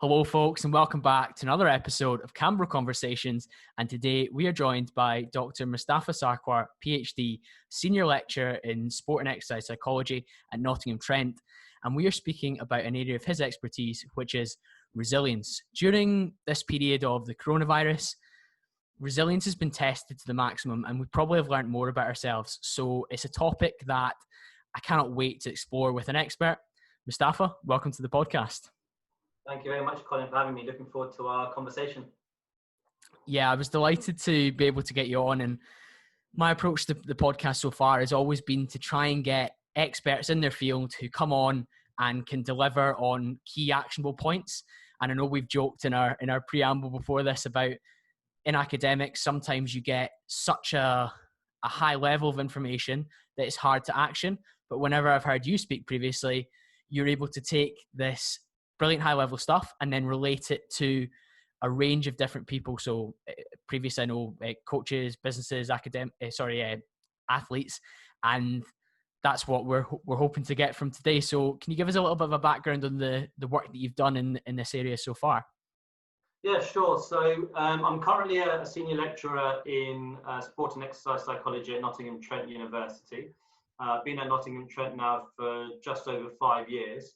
Hello, folks, and welcome back to another episode of CamBro Conversations. And today we are joined by Dr Mustafa Sarkar, PhD, Senior Lecturer in Sport and Exercise Psychology at Nottingham Trent. And we are speaking about an area of his expertise, which is resilience. During this period of the coronavirus, resilience has been tested to the maximum, and we probably have learned more about ourselves. So it's a topic that I cannot wait to explore with an expert. Mustafa, welcome to the podcast. Thank you very much, Colin, for having me. Looking forward to our conversation. Yeah, I was delighted to be able to get you on. And my approach to the podcast so far has always been to try and get experts in their field who come on and can deliver on key actionable points. And I know we've joked in our preamble before this about in academics, sometimes you get such a high level of information that it's hard to action. But whenever I've heard you speak previously, you're able to take this brilliant high level stuff and then relate it to a range of different people. So previously I know coaches, businesses, athletes, and that's what we're hoping to get from today. So can you give us a little bit of a background on the work that you've done in this area so far? Yeah, sure. So I'm currently a senior lecturer in sport and exercise psychology at Nottingham Trent University. I've been at Nottingham Trent now for just over 5 years.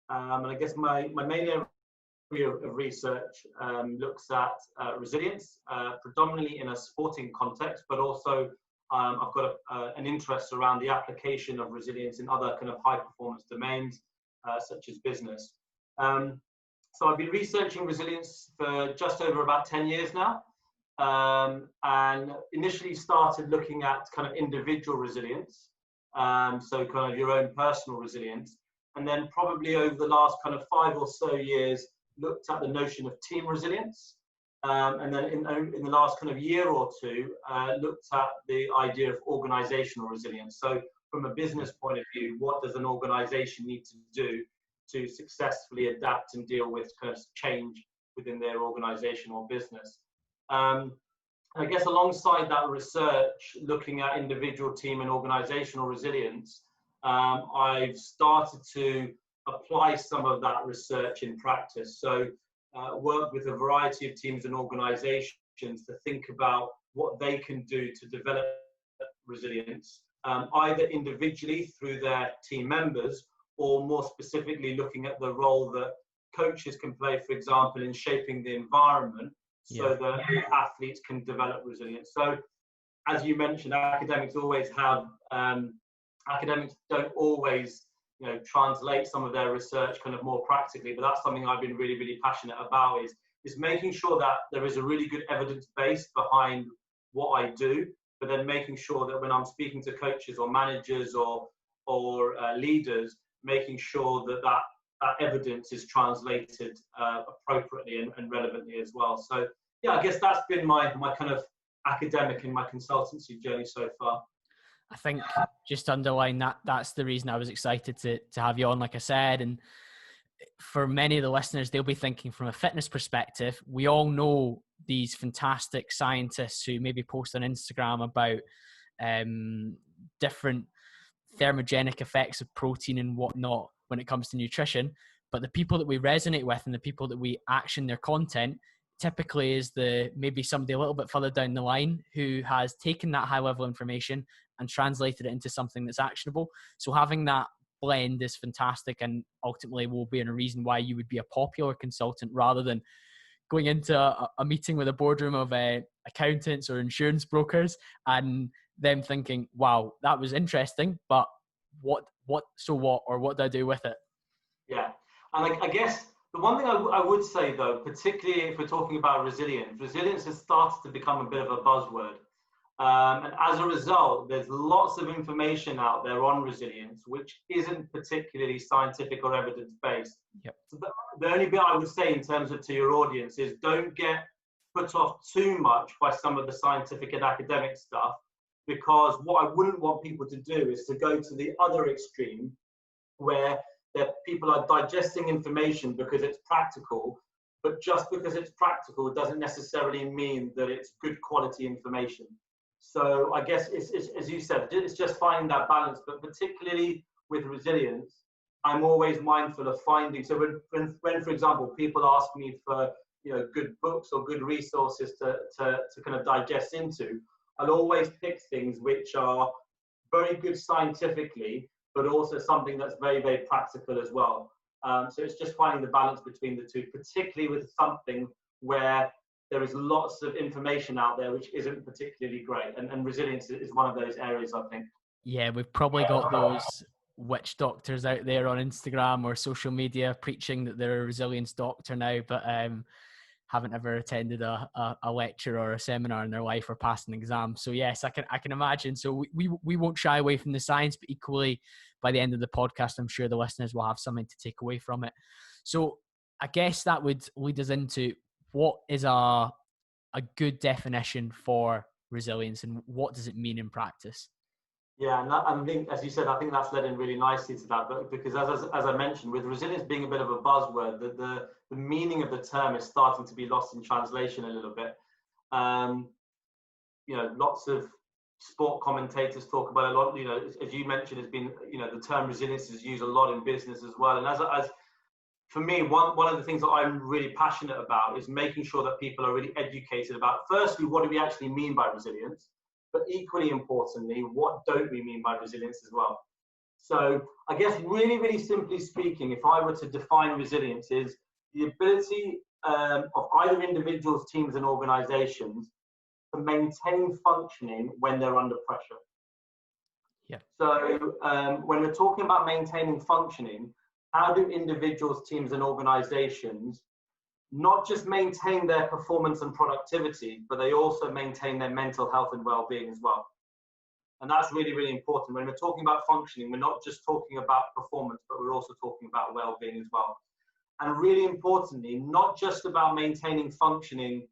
And I guess my main area of research looks at resilience, predominantly in a sporting context, but also I've got an interest around the application of resilience in other kind of high performance domains, such as business. So I've been researching resilience for just over about 10 years now, and initially started looking at kind of individual resilience, so kind of your own personal resilience. And then probably over the last kind of 5 or so years, looked at the notion of team resilience. And then in the last kind of year or two, looked at the idea of organizational resilience. So from a business point of view, what does an organization need to do to successfully adapt and deal with kind of change within their organization or business? I guess alongside that research, looking at individual, team and organizational resilience, I've started to apply some of that research in practice. So work with a variety of teams and organizations to think about what they can do to develop resilience, either individually through their team members, or more specifically looking at the role that coaches can play, for example, in shaping the environment so that athletes can develop resilience. So as you mentioned, academics don't always, translate some of their research kind of more practically, but that's something I've been really, really passionate about is making sure that there is a really good evidence base behind what I do, but then making sure that when I'm speaking to coaches or managers or leaders, making sure that evidence is translated appropriately and relevantly as well. So yeah, I guess that's been my kind of academic and my consultancy journey so far. I think just to underline that's the reason I was excited to have you on, like I said. And for many of the listeners, they'll be thinking from a fitness perspective. We all know these fantastic scientists who maybe post on Instagram about different thermogenic effects of protein and whatnot when it comes to nutrition. But the people that we resonate with and the people that we action their content typically is maybe somebody a little bit further down the line who has taken that high level information and translated it into something that's actionable. So having that blend is fantastic, and ultimately will be a reason why you would be a popular consultant rather than going into a meeting with a boardroom of accountants or insurance brokers and them thinking, wow, that was interesting, but what do I do with it? Yeah. And I guess the one thing I would say, though, particularly if we're talking about resilience has started to become a bit of a buzzword. And as a result, there's lots of information out there on resilience, which isn't particularly scientific or evidence-based. Yep. So the only bit I would say in terms of to your audience is don't get put off too much by some of the scientific and academic stuff, because what I wouldn't want people to do is to go to the other extreme where people are digesting information because it's practical, but just because it's practical doesn't necessarily mean that it's good quality information. So I guess it's as you said, it's just finding that balance, but particularly with resilience, I'm always mindful of finding. So when for example, people ask me for, you know, good books or good resources to kind of digest into, I'll always pick things which are very good scientifically, but also something that's very, very practical as well. So it's just finding the balance between the two, particularly with something where there is lots of information out there which isn't particularly great. And resilience is one of those areas, I think. Yeah, we've probably got those witch doctors out there on Instagram or social media preaching that they're a resilience doctor now, but haven't ever attended a lecture or a seminar in their life or passed an exam. So yes, I can imagine. So we won't shy away from the science, but equally by the end of the podcast, I'm sure the listeners will have something to take away from it. So I guess that would lead us into what is a good definition for resilience and what does it mean in practice? Yeah, and I think, as you said, I think that's led in really nicely to that. But because as I mentioned, with resilience being a bit of a buzzword, the meaning of the term is starting to be lost in translation a little bit. You know, lots of sport commentators talk about a lot. You know, as you mentioned, has been, you know, the term resilience is used a lot in business as well. And as for me, one of the things that I'm really passionate about is making sure that people are really educated about, firstly, what do we actually mean by resilience? But equally importantly, what don't we mean by resilience as well? So I guess really, really simply speaking, if I were to define resilience, is the ability of either individuals, teams and organizations to maintain functioning when they're under pressure. Yeah. So when we're talking about maintaining functioning, how do individuals, teams and organizations not just maintain their performance and productivity, but they also maintain their mental health and well-being as well? And that's really, really important. When we're talking about functioning, we're not just talking about performance, but we're also talking about well-being as well. And really importantly, not just about maintaining functioning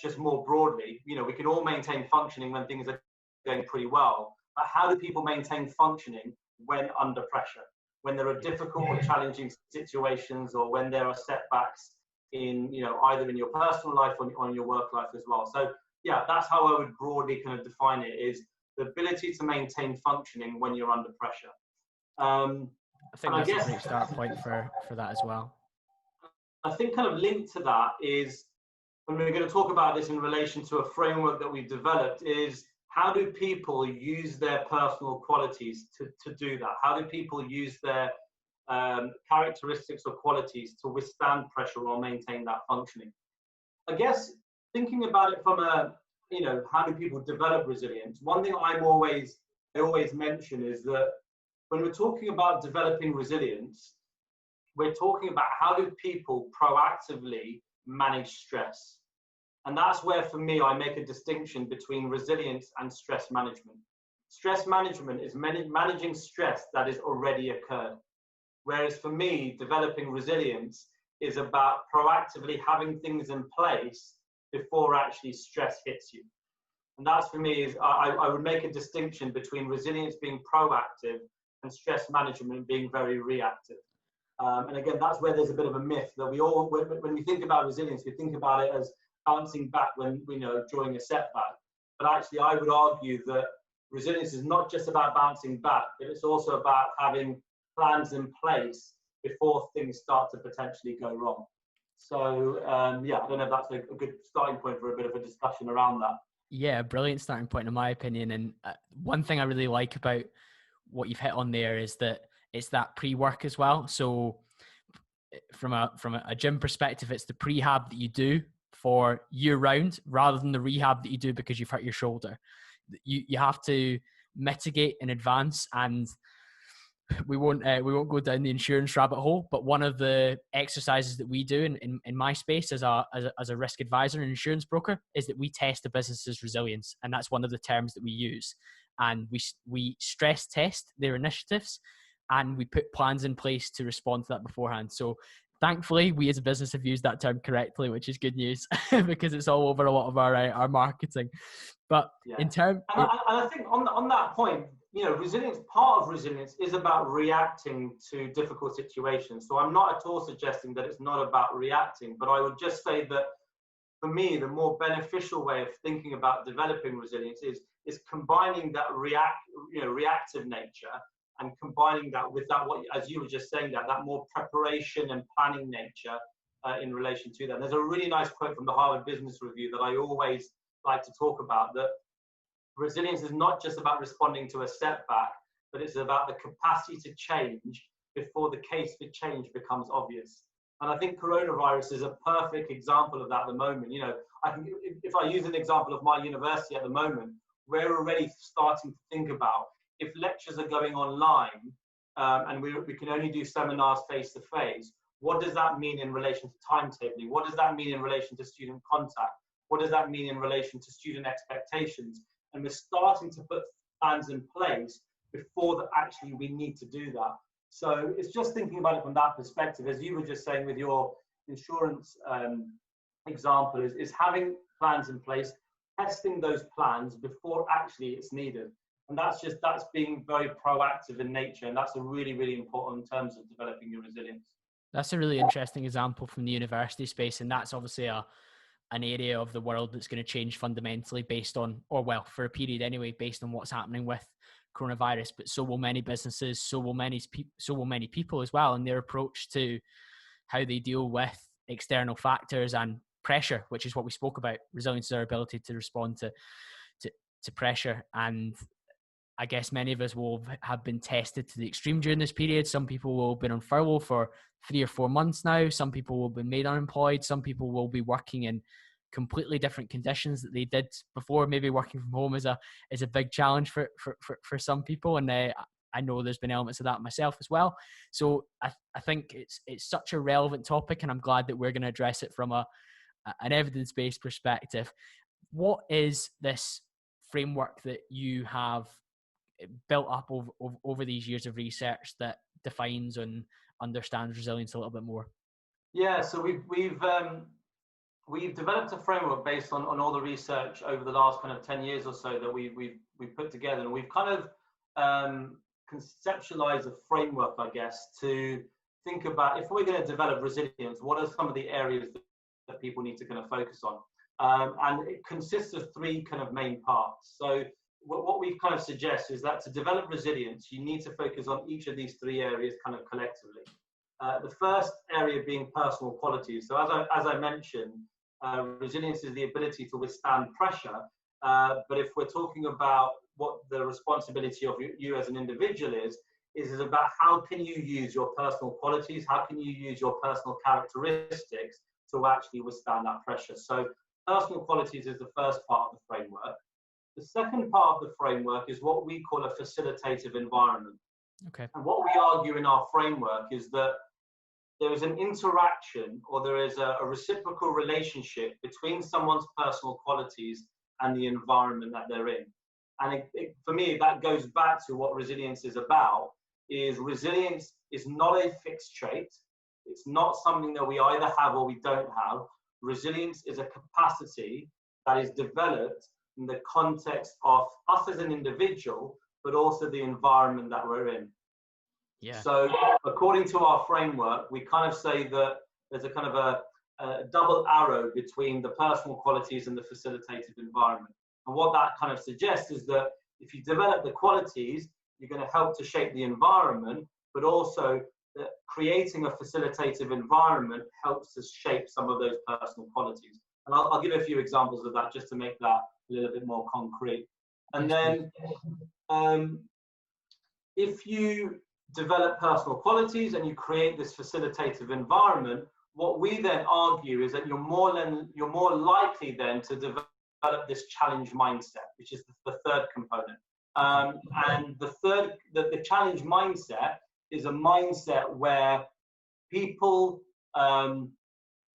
just more broadly. You know, we can all maintain functioning when things are going pretty well, but how do people maintain functioning when under pressure? When there are difficult or challenging situations, or when there are setbacks in, you know, either in your personal life or in your work life as well. So yeah, that's how I would broadly kind of define it, is the ability to maintain functioning when you're under pressure. I think that's a great start point for that as well. I think kind of linked to that is, when we're going to talk about this in relation to a framework that we've developed, is how do people use their personal qualities to do that? How do people use their characteristics or qualities to withstand pressure or maintain that functioning? I guess thinking about it from a, you know, how do people develop resilience? One thing I always mention is that when we're talking about developing resilience, we're talking about how do people proactively manage stress. And that's where, for me, I make a distinction between resilience and stress management. Stress management is managing stress that has already occurred. Whereas for me, developing resilience is about proactively having things in place before actually stress hits you. And that's, for me, is I would make a distinction between resilience being proactive and stress management being very reactive. And again, that's where there's a bit of a myth that we all, when we think about resilience, we think about it as bouncing back when, you know, during a setback. But actually, I would argue that resilience is not just about bouncing back, but it's also about having plans in place before things start to potentially go wrong. So yeah, I don't know if that's a good starting point for a bit of a discussion around that. Yeah, brilliant starting point in my opinion. And one thing I really like about what you've hit on there is that it's that pre-work as well. So from a gym perspective, it's the prehab that you do for year round rather than the rehab that you do because you've hurt your shoulder. You have to mitigate in advance, and we won't go down the insurance rabbit hole, but one of the exercises that we do in my space as a risk advisor and insurance broker is that we test the business's resilience, and that's one of the terms that we use. And we stress test their initiatives, and we put plans in place to respond to that beforehand. So thankfully, we as a business have used that term correctly, which is good news because it's all over a lot of our marketing. But yeah. And I think on that point, you know, resilience, part of resilience is about reacting to difficult situations. So I'm not at all suggesting that it's not about reacting, but I would just say that for me, the more beneficial way of thinking about developing resilience is combining that reactive nature and combining that with that, what, as you were just saying, that more preparation and planning nature in relation to that. And there's a really nice quote from the Harvard Business Review that I always like to talk about, that resilience is not just about responding to a setback, but it's about the capacity to change before the case for change becomes obvious. And I think coronavirus is a perfect example of that at the moment. You know, if I use an example of my university at the moment, we're already starting to think about, if lectures are going online and we can only do seminars face to face, what does that mean in relation to timetabling? What does that mean in relation to student contact? What does that mean in relation to student expectations? And we're starting to put plans in place before actually we need to do that. So it's just thinking about it from that perspective, as you were just saying with your insurance example, is having plans in place, testing those plans before actually it's needed. And that's being very proactive in nature. And that's a really, really important in terms of developing your resilience. That's a really interesting example from the university space. And that's obviously an area of the world that's going to change fundamentally based on, or well, for a period anyway, based on what's happening with coronavirus. But so will many businesses, so will many people as well, and their approach to how they deal with external factors and pressure, which is what we spoke about. Resilience is our ability to respond to pressure. And I guess many of us will have been tested to the extreme during this period. Some people will have been on furlough for 3 or 4 months now. Some people will be made unemployed. Some people will be working in completely different conditions that they did before. Maybe working from home is a big challenge for some people. And I know there's been elements of that myself as well. So I think it's such a relevant topic, and I'm glad that we're going to address it from an evidence-based perspective. What is this framework that you have built up over these years of research that defines and understands resilience a little bit more? Yeah, so we've developed a framework based on all the research over the last kind of 10 years or so that we've put together, and we've kind of conceptualized a framework, I guess, to think about, if we're going to develop resilience, what are some of the areas that people need to kind of focus on? And it consists of 3 kind of main parts. So what we kind of suggest is that to develop resilience, you need to focus on each of these 3 areas kind of collectively. The first area being personal qualities. So as I mentioned, resilience is the ability to withstand pressure. But if we're talking about what the responsibility of you as an individual is about how can you use your personal qualities, how can you use your personal characteristics to actually withstand that pressure. So personal qualities is the first part of the framework. The second part of the framework is what we call a facilitative environment. Okay. And what we argue in our framework is that there is an interaction, or there is a reciprocal relationship between someone's personal qualities and the environment that they're in. And for me, that goes back to what resilience is about, is resilience is not a fixed trait. It's not something that we either have or we don't have. Resilience is a capacity that is developed in the context of us as an individual, but also the environment that we're in. Yeah. So according to our framework, we kind of say that there's a kind of a double arrow between the personal qualities and the facilitative environment. And what that kind of suggests is that if you develop the qualities, you're going to help to shape the environment, but also that creating a facilitative environment helps to shape some of those personal qualities. And I'll give a few examples of that just to make that a little bit more concrete. And then if you develop personal qualities and you create this facilitative environment, what we then argue is that you're more likely then to develop this challenge mindset, which is the third component. And the challenge mindset is a mindset where people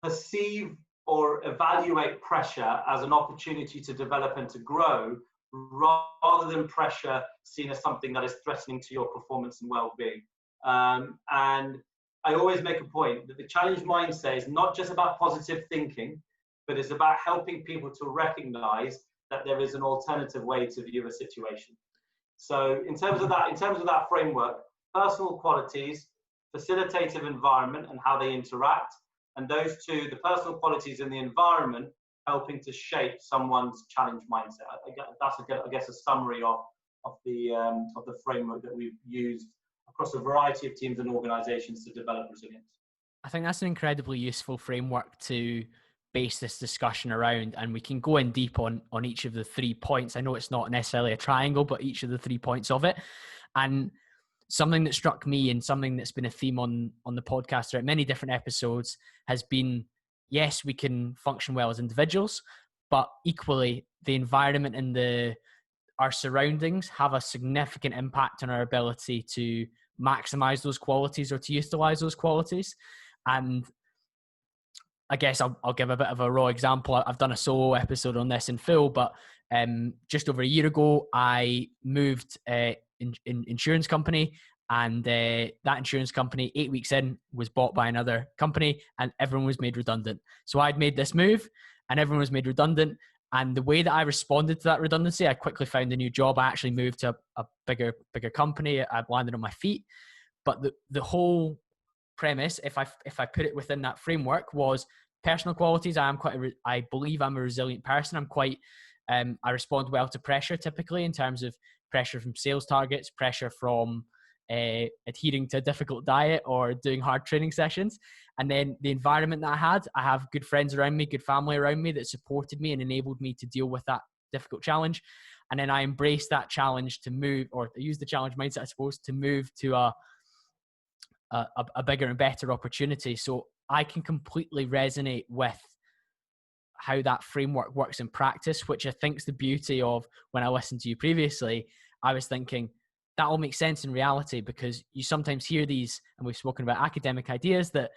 perceive or evaluate pressure as an opportunity to develop and to grow, rather than pressure seen as something that is threatening to your performance and well-being. And I always make a point that the challenge mindset is not just about positive thinking, but it's about helping people to recognize that there is an alternative way to view a situation. So in terms of that framework, personal qualities, facilitative environment and how they interact, and those two, the personal qualities and the environment, helping to shape someone's challenge mindset. That's, I guess, a summary of the framework that we've used across a variety of teams and organizations to develop resilience. I think that's an incredibly useful framework to base this discussion around, and we can go in deep on each of the 3 points. I know it's not necessarily a triangle, but each of the 3 points of it. And something that struck me, and something that's been a theme on the podcast throughout many different episodes, has been, yes, we can function well as individuals, but equally the environment and our surroundings have a significant impact on our ability to maximize those qualities or to utilize those qualities. And I guess I'll give a bit of a raw example. I've done a solo episode on this in full, but just over a year ago, I moved insurance company, and that insurance company 8 weeks in was bought by another company, and everyone was made redundant. So I'd made this move and everyone was made redundant. And the way that I responded to that redundancy, I quickly found a new job. I actually moved to a bigger company. I landed on my feet. But the whole premise, if I put it within that framework, was personal qualities. I believe I'm a resilient person. I'm quite, I respond well to pressure, typically, in terms of pressure from sales targets, pressure from adhering to a difficult diet or doing hard training sessions. And then the environment that I have good friends around me, good family around me that supported me and enabled me to deal with that difficult challenge. And then I embraced that challenge to move, or use the challenge mindset, I suppose, to move to a bigger and better opportunity. So I can completely resonate with how that framework works in practice, which I think is the beauty of, when I listened to you previously, I was thinking that all makes sense in reality, because you sometimes hear these, and we've spoken about academic ideas, that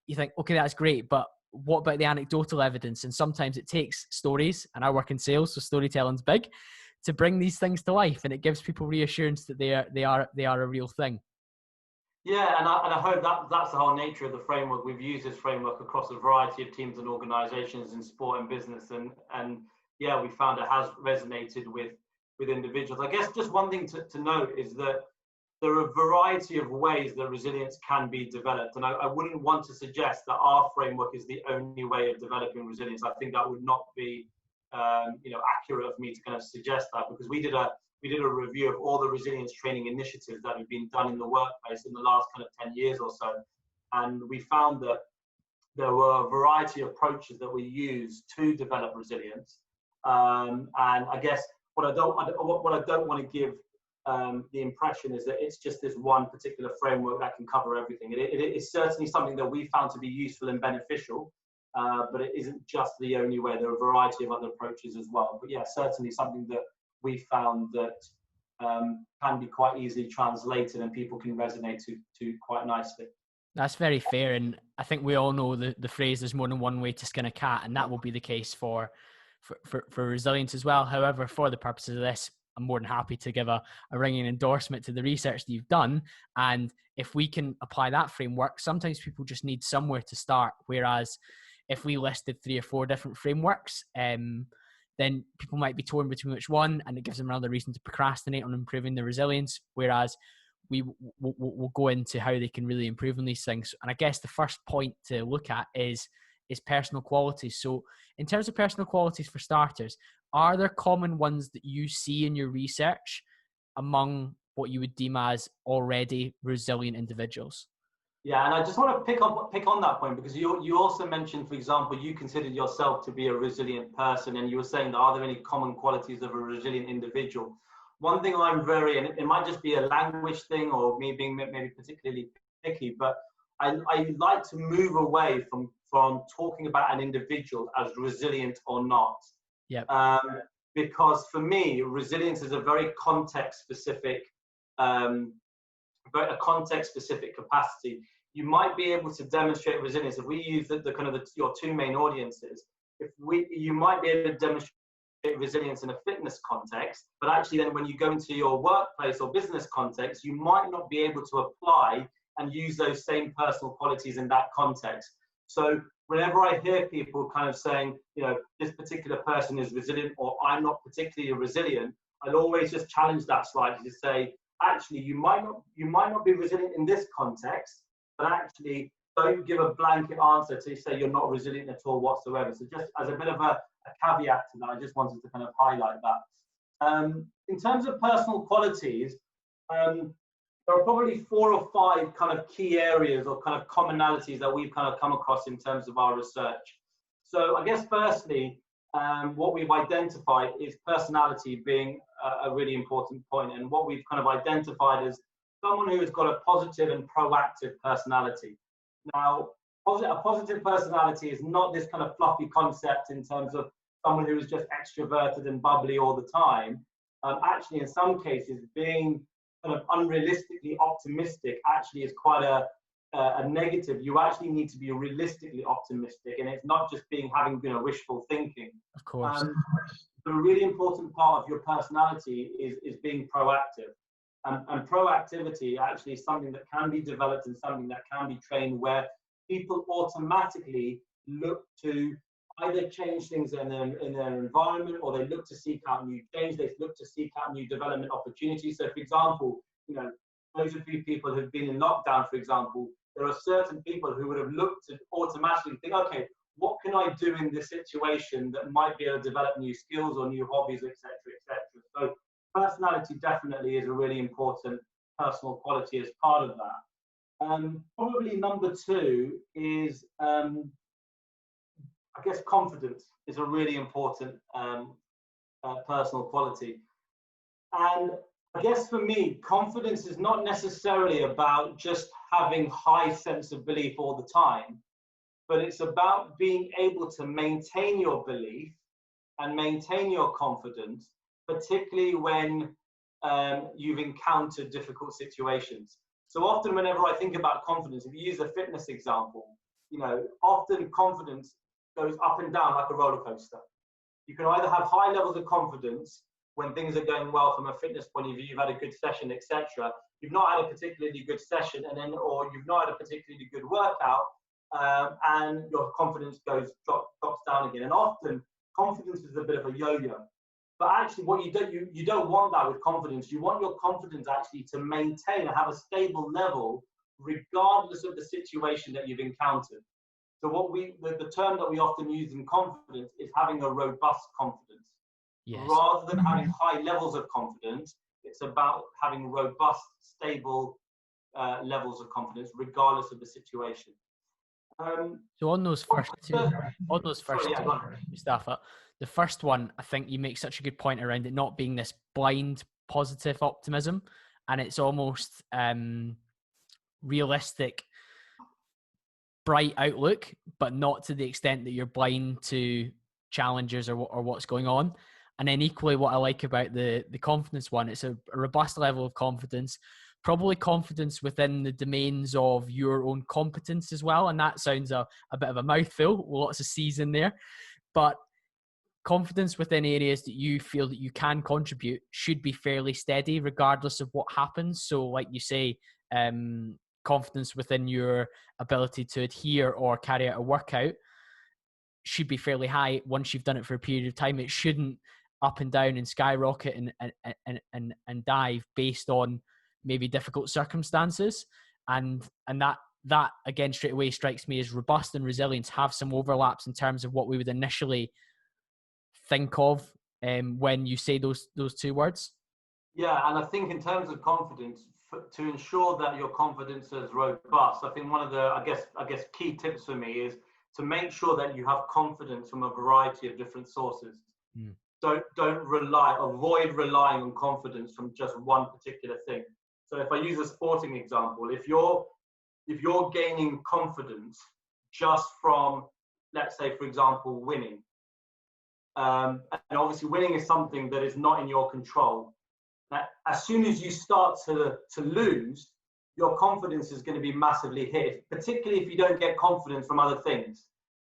you think, okay, that's great, but what about the anecdotal evidence? And sometimes it takes stories, and I work in sales, so storytelling's big, to bring these things to life, and it gives people reassurance that they are a real thing. Yeah, and I hope that's the whole nature of the framework. We've used this framework across a variety of teams and organizations in sport and business, and yeah, we found it has resonated with individuals. I guess just one thing to note is that there are a variety of ways that resilience can be developed, and I wouldn't want to suggest that our framework is the only way of developing resilience. I think that would not be accurate of me to kind of suggest that, because we did a review of all the resilience training initiatives that have been done in the workplace in the last kind of 10 years or so. And we found that there were a variety of approaches that we use to develop resilience. And I guess what I don't want to give the impression is that it's just this one particular framework that can cover everything. It is certainly something that we found to be useful and beneficial, but it isn't just the only way. There are a variety of other approaches as well. But yeah, certainly something that we found that can be quite easily translated and people can resonate to quite nicely. That's very fair. And I think we all know the phrase, there's more than one way to skin a cat, and that will be the case for resilience as well. However, for the purposes of this, I'm more than happy to give a ringing endorsement to the research that you've done. And if we can apply that framework, sometimes people just need somewhere to start. Whereas if we listed 3 or 4 different frameworks, then people might be torn between which one, and it gives them another reason to procrastinate on improving their resilience. Whereas we'll go into how they can really improve on these things. And I guess the first point to look at is personal qualities. So in terms of personal qualities, for starters, are there common ones that you see in your research among what you would deem as already resilient individuals? Yeah, and I just want to pick on that point, because you also mentioned, for example, you considered yourself to be a resilient person, and you were saying that are there any common qualities of a resilient individual? One thing I'm very, and it might just be a language thing or me being maybe particularly picky, but I like to move away from talking about an individual as resilient or not. Yeah. Because for me, resilience is a very context-specific capacity. You might be able to demonstrate resilience if we use your 2 main audiences. You might be able to demonstrate resilience in a fitness context, but actually then when you go into your workplace or business context, you might not be able to apply and use those same personal qualities in that context. So whenever I hear people kind of saying, this particular person is resilient or I'm not particularly resilient, I'd always just challenge that slightly to say, actually, you might not be resilient in this context, but actually don't give a blanket answer to say you're not resilient at all whatsoever. So just as a bit of a caveat to that, I just wanted to kind of highlight that. In terms of personal qualities, there are probably 4 or 5 kind of key areas or kind of commonalities that we've kind of come across in terms of our research. So I guess firstly, what we've identified is personality being a really important point. And what we've kind of identified is someone who has got a positive and proactive personality. Now, a positive personality is not this kind of fluffy concept in terms of someone who is just extroverted and bubbly all the time. Actually, in some cases, being kind of unrealistically optimistic actually is quite a negative. You actually need to be realistically optimistic, and it's not just having wishful thinking. Of course. The really important part of your personality is being proactive. And proactivity actually is something that can be developed and something that can be trained, where people automatically look to either change things in their environment, or they look to seek out new change, they look to seek out new development opportunities. So for example, those of you people who've been in lockdown, for example, there are certain people who would have looked to automatically think, okay, what can I do in this situation that might be able to develop new skills or new hobbies, etc., etc. So personality definitely is a really important personal quality as part of that. Probably number 2 is, I guess, confidence is a really important personal quality. And I guess for me, confidence is not necessarily about just having high sense of belief all the time, but it's about being able to maintain your belief and maintain your confidence, particularly when you've encountered difficult situations. So often whenever I think about confidence, if you use a fitness example, often confidence goes up and down like a roller coaster. You can either have high levels of confidence when things are going well from a fitness point of view, you've had a good session, etc. You've not had a particularly good session, or you've not had a particularly good workout, and your confidence drops down again. And often confidence is a bit of a yo-yo. But actually, what you don't want that with confidence. You want your confidence actually to maintain and have a stable level, regardless of the situation that you've encountered. So the term that we often use in confidence is having a robust confidence. Yes. Rather than having high levels of confidence, it's about having robust, stable levels of confidence, regardless of the situation. So on those first two, Mustafa, the first one, I think you make such a good point around it not being this blind positive optimism, and it's almost realistic, bright outlook, but not to the extent that you're blind to challenges or what's going on. And then equally, what I like about the confidence one, it's a robust level of confidence, probably confidence within the domains of your own competence as well. And that sounds a bit of a mouthful, lots of C's in there, but confidence within areas that you feel that you can contribute should be fairly steady regardless of what happens. So like you say, confidence within your ability to adhere or carry out a workout should be fairly high once you've done it for a period of time. It shouldn't up and down and skyrocket and dive based on maybe difficult circumstances. And that again straight away strikes me as robust and resilience have some overlaps in terms of what we would initially think of when you say those 2 words. Yeah, and I think in terms of confidence, to ensure that your confidence is robust, I think one of the I guess key tips for me is to make sure that you have confidence from a variety of different sources. Avoid relying on confidence from just one particular thing. So if I use a sporting example, if you're gaining confidence just from, let's say, for example, winning, and obviously winning is something that is not in your control. As soon as you start to lose, your confidence is going to be massively hit, particularly if you don't get confidence from other things.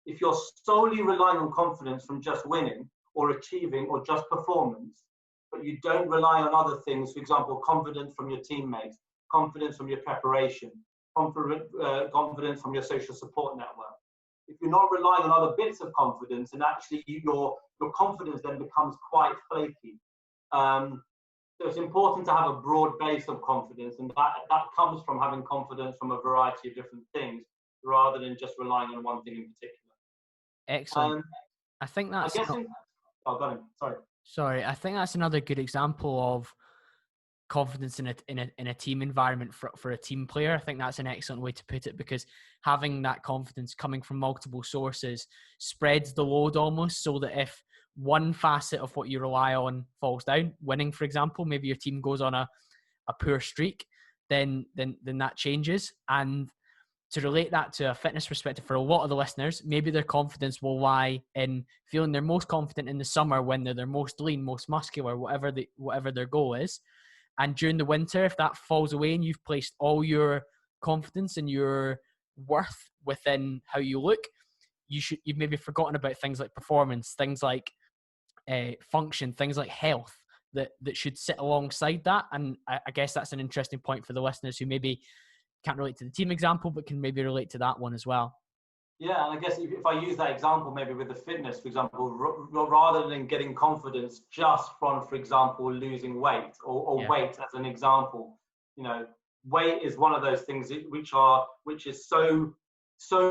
If you're solely relying on confidence from just winning or achieving or just performance, but you don't rely on other things, for example, confidence from your teammates, confidence from your preparation, confidence from your social support network. If you're not relying on other bits of confidence, and actually your confidence then becomes quite flaky. So it's important to have a broad base of confidence, and that comes from having confidence from a variety of different things, rather than just relying on one thing in particular. Excellent. I think that's... go on. Sorry. Sorry, I think that's another good example of confidence in a team environment for a team player. I think that's an excellent way to put it, because having that confidence coming from multiple sources spreads the load almost, so that if one facet of what you rely on falls down, winning, for example, maybe your team goes on a poor streak, then that changes. And to relate that to a fitness perspective, for a lot of the listeners, maybe their confidence will lie in feeling they're most confident in the summer when they're most lean, most muscular, whatever their goal is. And during the winter, if that falls away and you've placed all your confidence and your worth within how you look, you've maybe forgotten about things like performance, things like function, things like health that should sit alongside that. And I guess that's an interesting point for the listeners who maybe can't relate to the team example, but can maybe relate to that one as well. Yeah, and I guess if I use that example, maybe with the fitness, for example, rather than getting confidence just from, for example, losing weight or weight as an example, you know, weight is one of those things which is so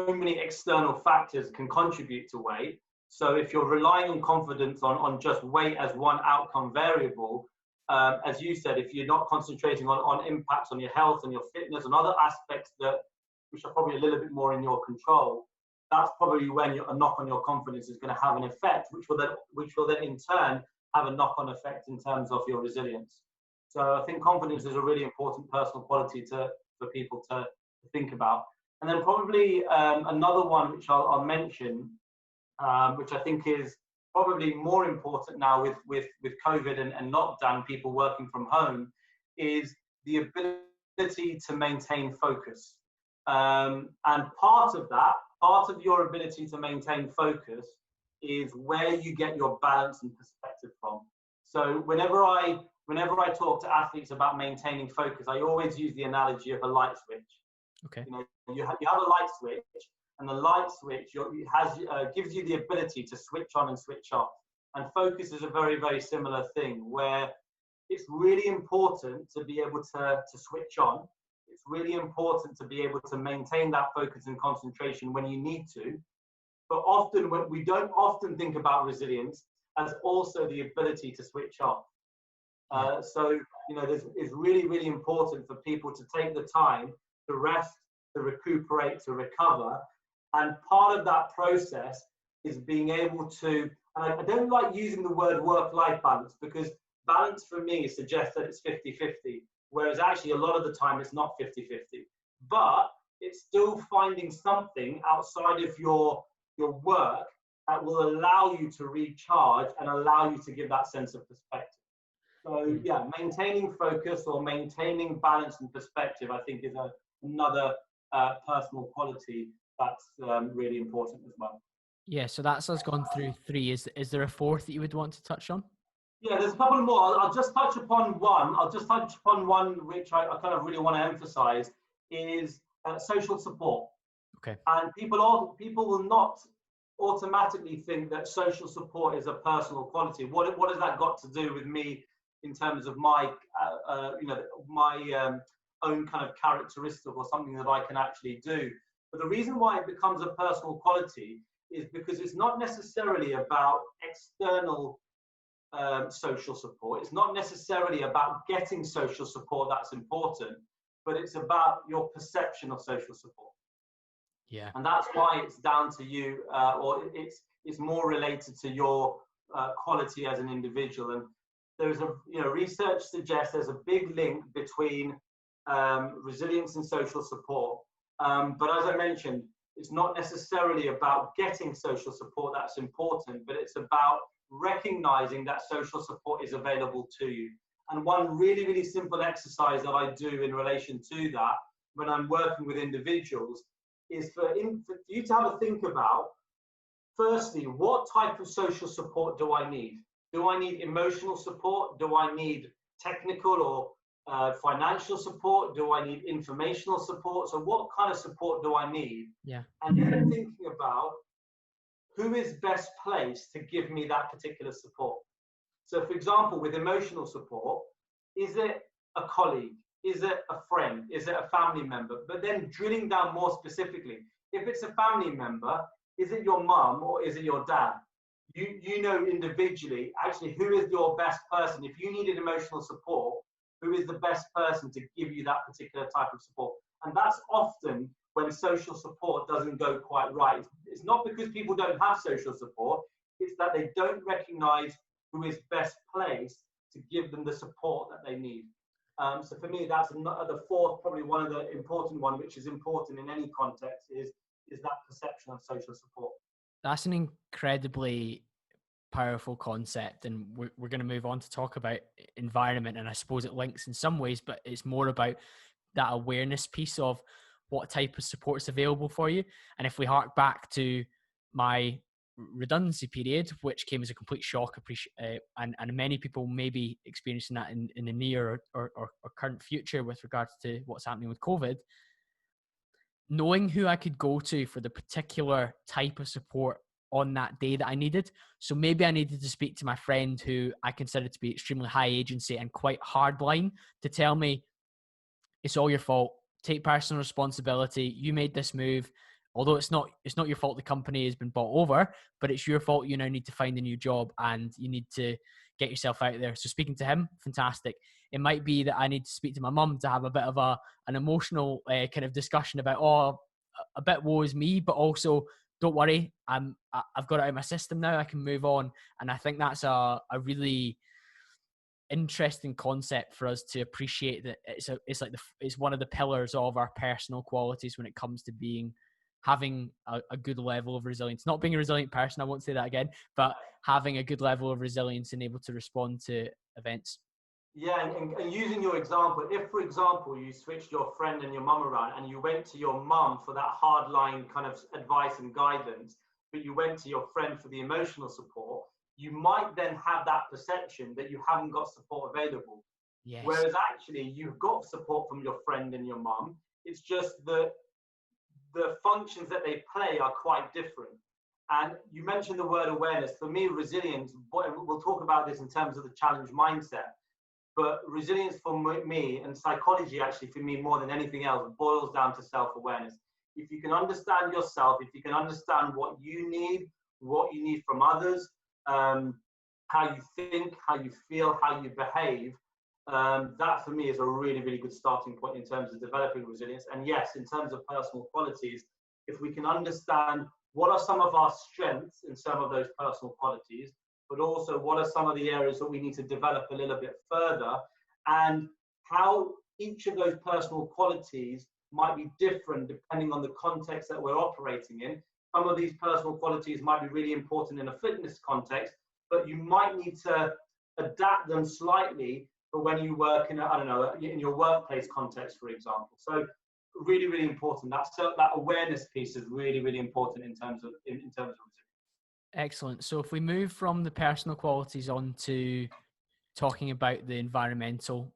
many external factors can contribute to weight. So if you're relying on confidence on just weight as one outcome variable, as you said, if you're not concentrating on impacts on your health and your fitness and other aspects which are probably a little bit more in your control, that's probably when a knock on your confidence is going to have an effect, which will then in turn have a knock-on effect in terms of your resilience. So I think confidence is a really important personal quality for people to think about. And then probably another one which I'll mention, which I think is probably more important now with COVID and lockdown, people working from home, is the ability to maintain focus. And part of your ability to maintain focus is where you get your balance and perspective from. So whenever I talk to athletes about maintaining focus, I always use the analogy of a light switch. Okay. You know, you have a light switch, and the light switch gives you the ability to switch on and switch off. And focus is a very, very similar thing, where it's really important to be able to switch on. It's really important to be able to maintain that focus and concentration when you need to. But often, we don't often think about resilience as also the ability to switch off. So, you know, it's really, really important for people to take the time to rest, to recuperate, to recover. And part of that process is being able to, and I don't like using the word work-life balance, because balance for me suggests that it's 50-50, whereas actually a lot of the time it's not 50-50. But it's still finding something outside of your work that will allow you to recharge and allow you to give that sense of perspective. So yeah, maintaining focus or maintaining balance and perspective, I think, is another personal quality that's really important as well. Yeah, so that's us gone through three. Is there a fourth that you would want to touch on? Yeah, there's a couple more. I'll just touch upon one. Which I kind of really want to emphasize is social support. Okay. And people will not automatically think that social support is a personal quality. What has that got to do with me in terms of my own kind of characteristic or something that I can actually do? But the reason why it becomes a personal quality is because it's not necessarily about external social support. It's not necessarily about getting social support that's important, but it's about your perception of social support. Yeah. And that's why it's down to you, or it's more related to your quality as an individual. And there's research suggests there's a big link between resilience and social support. But as I mentioned, it's not necessarily about getting social support that's important, but it's about recognizing that social support is available to you. And one really, really simple exercise that I do in relation to that when I'm working with individuals is for you to have a think about, firstly, what type of social support do I need? Do I need emotional support? Do I need technical or financial support? Do I need informational support? So what kind of support do I need? Yeah. And then thinking about who is best placed to give me that particular support. So for example, with emotional support, is it a colleague? Is it a friend? Is it a family member? But then drilling down more specifically, if it's a family member, is it your mum or is it your dad? you know individually actually who is your best person. If you needed emotional support, who is the best person to give you that particular type of support? And that's often when social support doesn't go quite right. It's not because people don't have social support, it's that they don't recognize who is best placed to give them the support that they need. So for me, that's the fourth, probably one of the important one, which is important in any context, is that perception of social support. That's an incredibly powerful concept, and we're going to move on to talk about environment, and I suppose it links in some ways, but it's more about that awareness piece of what type of support is available for you. And if we hark back to my redundancy period, which came as a complete shock, and many people may be experiencing that in the near or current future with regards to what's happening with COVID, knowing who I could go to for the particular type of support on that day that I needed. So maybe I needed to speak to my friend who I considered to be extremely high agency and quite hardline, to tell me, it's all your fault. Take personal responsibility. You made this move. Although it's not your fault the company has been bought over, but it's your fault. You now need to find a new job and you need to get yourself out there. So speaking to him, fantastic. It might be that I need to speak to my mum to have a bit of an emotional kind of discussion about, a bit woe is me, but also don't worry, I've got it out of my system now. I can move on. And I think that's a really interesting concept for us to appreciate, that it's one of the pillars of our personal qualities when it comes to having a good level of resilience. Not being a resilient person, I won't say that again, but having a good level of resilience and able to respond to events. Yeah, and using your example, if, for example, you switched your friend and your mum around and you went to your mum for that hardline kind of advice and guidance, but you went to your friend for the emotional support, you might then have that perception that you haven't got support available. Yes. Whereas actually you've got support from your friend and your mum. It's just that the functions that they play are quite different. And you mentioned the word awareness. For me, resilience, we'll talk about this in terms of the challenge mindset, but resilience for me, and psychology actually for me more than anything else, boils down to self-awareness. If you can understand yourself, if you can understand what you need from others, how you think, how you feel, how you behave, that for me is a really, really good starting point in terms of developing resilience. And yes, in terms of personal qualities, if we can understand what are some of our strengths in some of those personal qualities, but also what are some of the areas that we need to develop a little bit further, and how each of those personal qualities might be different depending on the context that we're operating in. Some of these personal qualities might be really important in a fitness context, but you might need to adapt them slightly for when you work in in your workplace context, for example. So really, really important. That awareness piece is really, really important in terms of resilience. Excellent. So if we move from the personal qualities on to talking about the environmental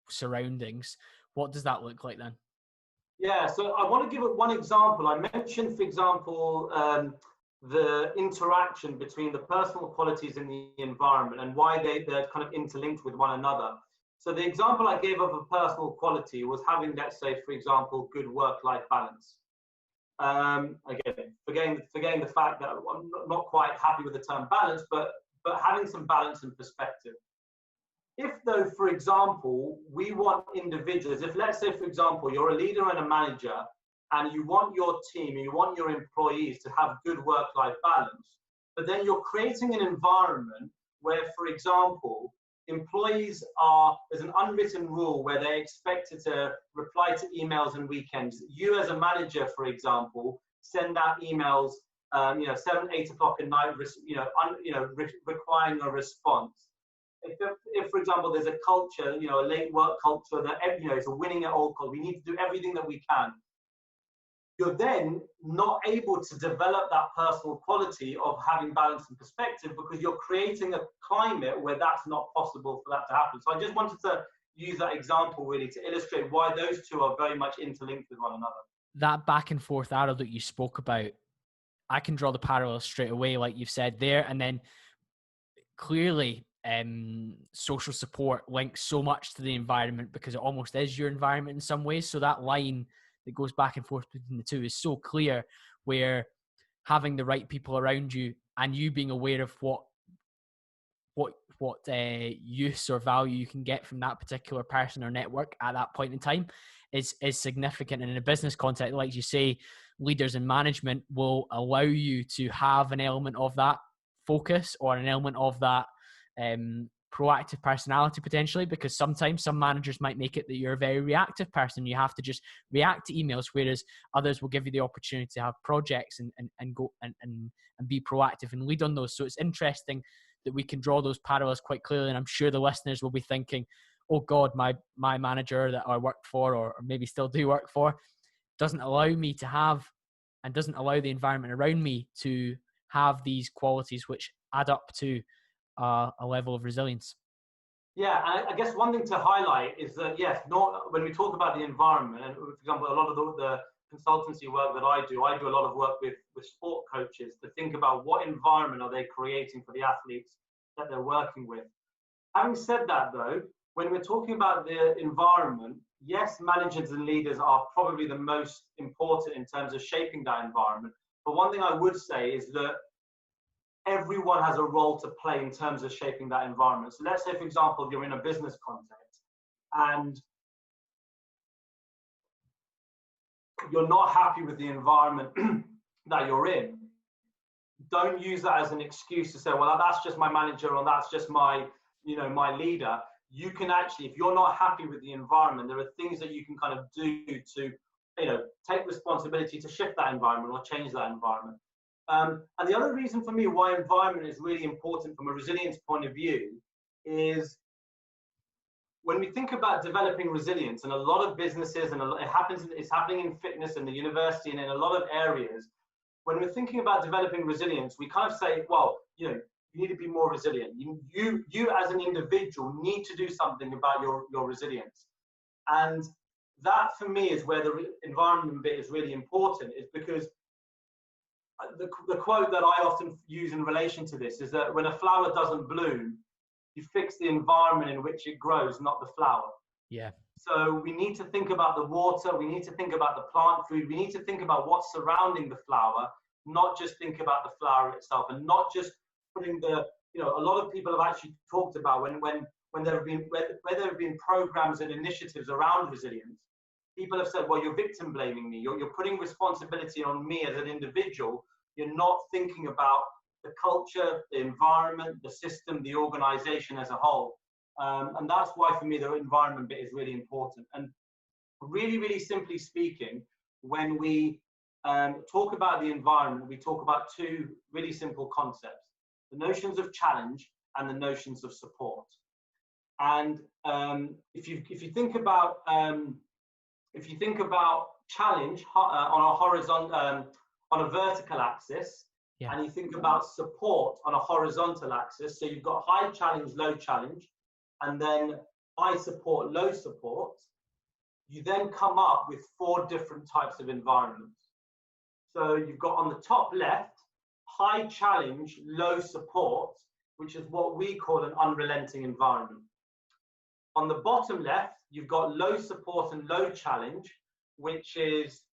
surroundings, what does that look like then? Yeah, so I want to give it one example. I mentioned, for example, the interaction between the personal qualities in the environment and why they're kind of interlinked with one another. So the example I gave of a personal quality was having, let's say, for example, good work-life balance. Again, forgetting the fact that I'm not quite happy with the term balance, but having some balance and perspective. If though, for example, we want individuals, if let's say, for example, you're a leader and a manager and you want your team, you want your employees to have good work-life balance, but then you're creating an environment where, for example, employees there's an unwritten rule where they're expected to reply to emails on weekends. You as a manager, for example, send out emails, 7, 8 o'clock at night, requiring a response. If, for example, there's a culture, a late work culture that, it's a winning at all costs, we need to do everything that we can. You're then not able to develop that personal quality of having balance and perspective because you're creating a climate where that's not possible for that to happen. So I just wanted to use that example really to illustrate why those two are very much interlinked with one another. That back and forth arrow that you spoke about, I can draw the parallel straight away, like you've said there. And then clearly, social support links so much to the environment because it almost is your environment in some ways. So that line that goes back and forth between the two is so clear, where having the right people around you and you being aware of what use or value you can get from that particular person or network at that point in time is significant. And in a business context, like you say, leaders and management will allow you to have an element of that focus or an element of that proactive personality potentially, because sometimes some managers might make it that you're a very reactive person. You have to just react to emails, whereas others will give you the opportunity to have projects and go and be proactive and lead on those. So it's interesting that we can draw those parallels quite clearly. And I'm sure the listeners will be thinking, oh God, my manager that I worked for or maybe still do work for doesn't allow me to have and doesn't allow the environment around me to have these qualities which add up to a level of resilience. Yeah, I guess one thing to highlight is that, yes, not when we talk about the environment, and for example, a lot of the consultancy work that I do a lot of work with sport coaches to think about what environment are they creating for the athletes that they're working with. Having said that, though, when we're talking about the environment, yes, managers and leaders are probably the most important in terms of shaping that environment. But one thing I would say is that everyone has a role to play in terms of shaping that environment. So let's say, for example, you're in a business context and you're not happy with the environment that you're in. Don't use that as an excuse to say, well, that's just my manager or that's just my leader. You can actually, if you're not happy with the environment, there are things that you can kind of do to, take responsibility to shift that environment or change that environment. And the other reason for me why environment is really important from a resilience point of view is when we think about developing resilience, and a lot of businesses, and it's happening in fitness and the university and in a lot of areas, when we're thinking about developing resilience, we kind of say, well, you need to be more resilient. You as an individual need to do something about your resilience. And that for me is where the environment bit is really important, is because the quote that I often use in relation to this is that when a flower doesn't bloom, you fix the environment in which it grows, not the flower. Yeah. So we need to think about the water, we need to think about the plant food, we need to think about what's surrounding the flower, not just think about the flower itself, and not just putting a lot of people have actually talked about when there have been programs and initiatives around resilience, people have said, well, you're victim blaming me, you're putting responsibility on me as an individual, you're not thinking about the culture, the environment, the system, the organization as a whole. And that's why for me the environment bit is really important. And really, really simply speaking, when we talk about the environment, we talk about two really simple concepts: the notions of challenge and the notions of support. And if you think about challenge on a horizontal, on a vertical axis, yeah, and you think about support on a horizontal axis, so you've got high challenge, low challenge, and then high support, low support, you then come up with 4 different types of environments. So you've got on the top left, high challenge, low support, which is what we call an unrelenting environment. On the bottom left, you've got low support and low challenge, which is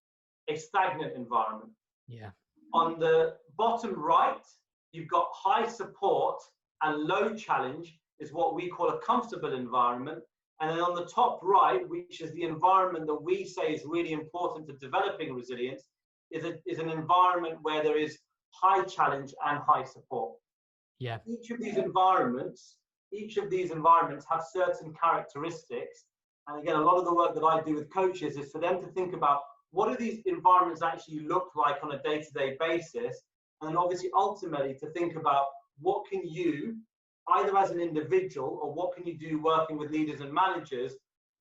a stagnant environment. Yeah. On the bottom right, you've got high support and low challenge, is what we call a comfortable environment. And then on the top right, which is the environment that we say is really important to developing resilience, is an environment where there is high challenge and high support. Yeah. Each of these environments have certain characteristics. And again, a lot of the work that I do with coaches is for them to think about what do these environments actually look like on a day-to-day basis, and then obviously ultimately to think about what can you, either as an individual or what can you do working with leaders and managers,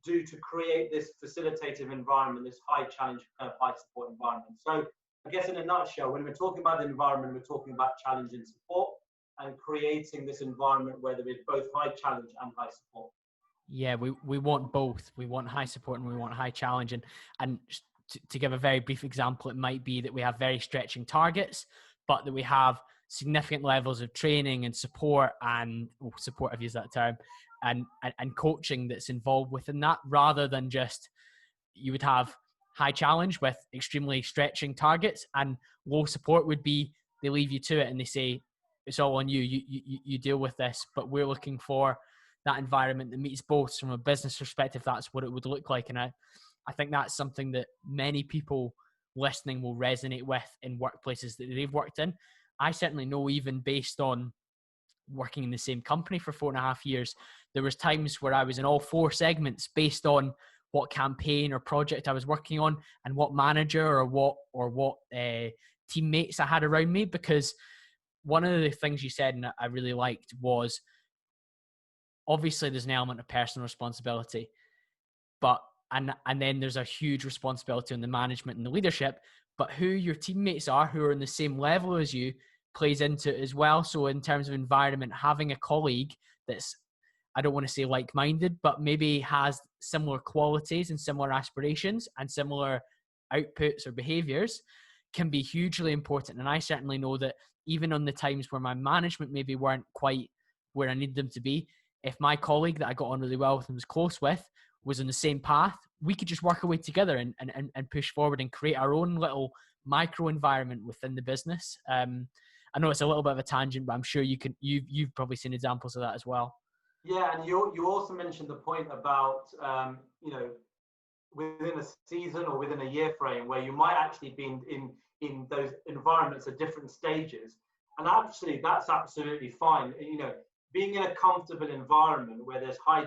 do to create this facilitative environment, this high challenge, high support environment. So I guess in a nutshell, when we're talking about the environment, we're talking about challenge and support, and creating this environment where there is both high challenge and high support. Yeah, we want both. We want high support and we want high challenge. And to give a very brief example, it might be that we have very stretching targets, but that we have significant levels of training and support and support, I've used that term, and coaching that's involved within that, rather than just you would have high challenge with extremely stretching targets, and low support would be they leave you to it and they say, it's all on you. You deal with this, but we're looking for that environment that meets both. From a business perspective, that's what it would look like. And I think that's something that many people listening will resonate with in workplaces that they've worked in. I certainly know, even based on working in the same company for 4.5 years, there was times where I was in all 4 segments based on what campaign or project I was working on and what manager or what teammates I had around me. Because one of the things you said and I really liked was, obviously there's an element of personal responsibility, but and then there's a huge responsibility on the management and the leadership, but who your teammates are, who are in the same level as you, plays into it as well. So in terms of environment, having a colleague that's, I don't want to say like-minded, but maybe has similar qualities and similar aspirations and similar outputs or behaviors can be hugely important. And I certainly know that even on the times where my management maybe weren't quite where I need them to be, if my colleague that I got on really well with and was close with was on the same path, we could just work away together and push forward and create our own little micro environment within the business. I know it's a little bit of a tangent, but I'm sure you've probably seen examples of that as well. Yeah, and you also mentioned the point about within a season or within a year frame where you might actually be in those environments at different stages, and actually that's absolutely fine. Being in a comfortable environment where there's high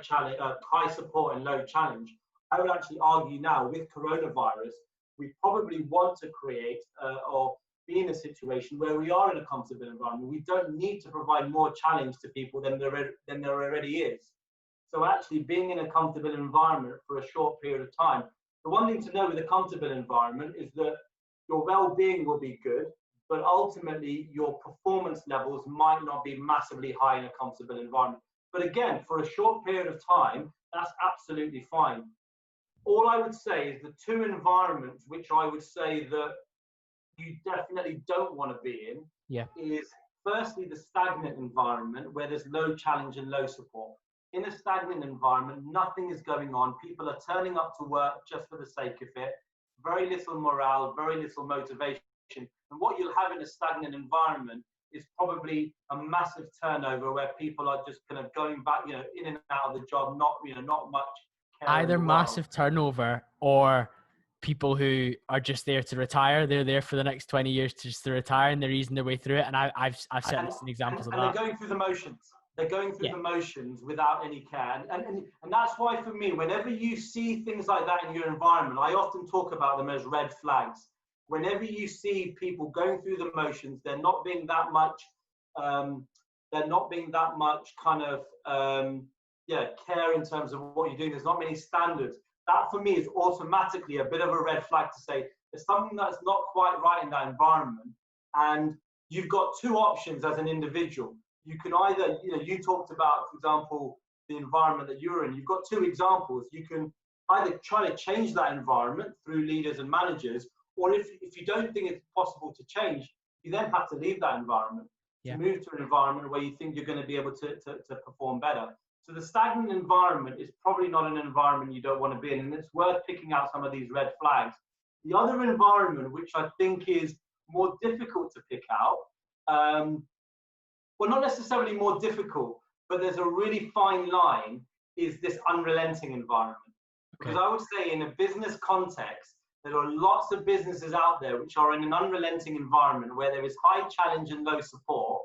support and low challenge, I would actually argue now with coronavirus, we probably want to create or be in a situation where we are in a comfortable environment. We don't need to provide more challenge to people than there already is. So actually being in a comfortable environment for a short period of time, the one thing to know with a comfortable environment is that your well-being will be good, but ultimately your performance levels might not be massively high in a comfortable environment. But again, for a short period of time, that's absolutely fine. All I would say is the 2 environments which I would say that you definitely don't want to be in is firstly the stagnant environment where there's low challenge and low support. In a stagnant environment, nothing is going on. People are turning up to work just for the sake of it. Very little morale, very little motivation. And what you'll have in a stagnant environment is probably a massive turnover where people are just kind of going back, in and out of the job, not much care. Either massive turnover or people who are just there to retire. They're there for the next 20 years just to retire, and they're easing their way through it. And I've certainly seen examples of that. And they're going through the motions. They're going through the motions without any care. And that's why for me, whenever you see things like that in your environment, I often talk about them as red flags. Whenever you see people going through the motions, they're not being that much kind of care in terms of what you're doing. There's not many standards. That for me is automatically a bit of a red flag to say there's something that's not quite right in that environment. And you've got 2 options as an individual. You can either, you talked about, for example, the environment that you're in. You've got 2 examples. You can either try to change that environment through leaders and managers, or if you don't think it's possible to change, you then have to leave that environment to move to an environment where you think you're going to be able to perform better. So the stagnant environment is probably not an environment you don't want to be in, and it's worth picking out some of these red flags. The other environment, which I think is more difficult to pick out, well, not necessarily more difficult, but there's a really fine line, is this unrelenting environment. Because I would say in a business context, there are lots of businesses out there which are in an unrelenting environment where there is high challenge and low support.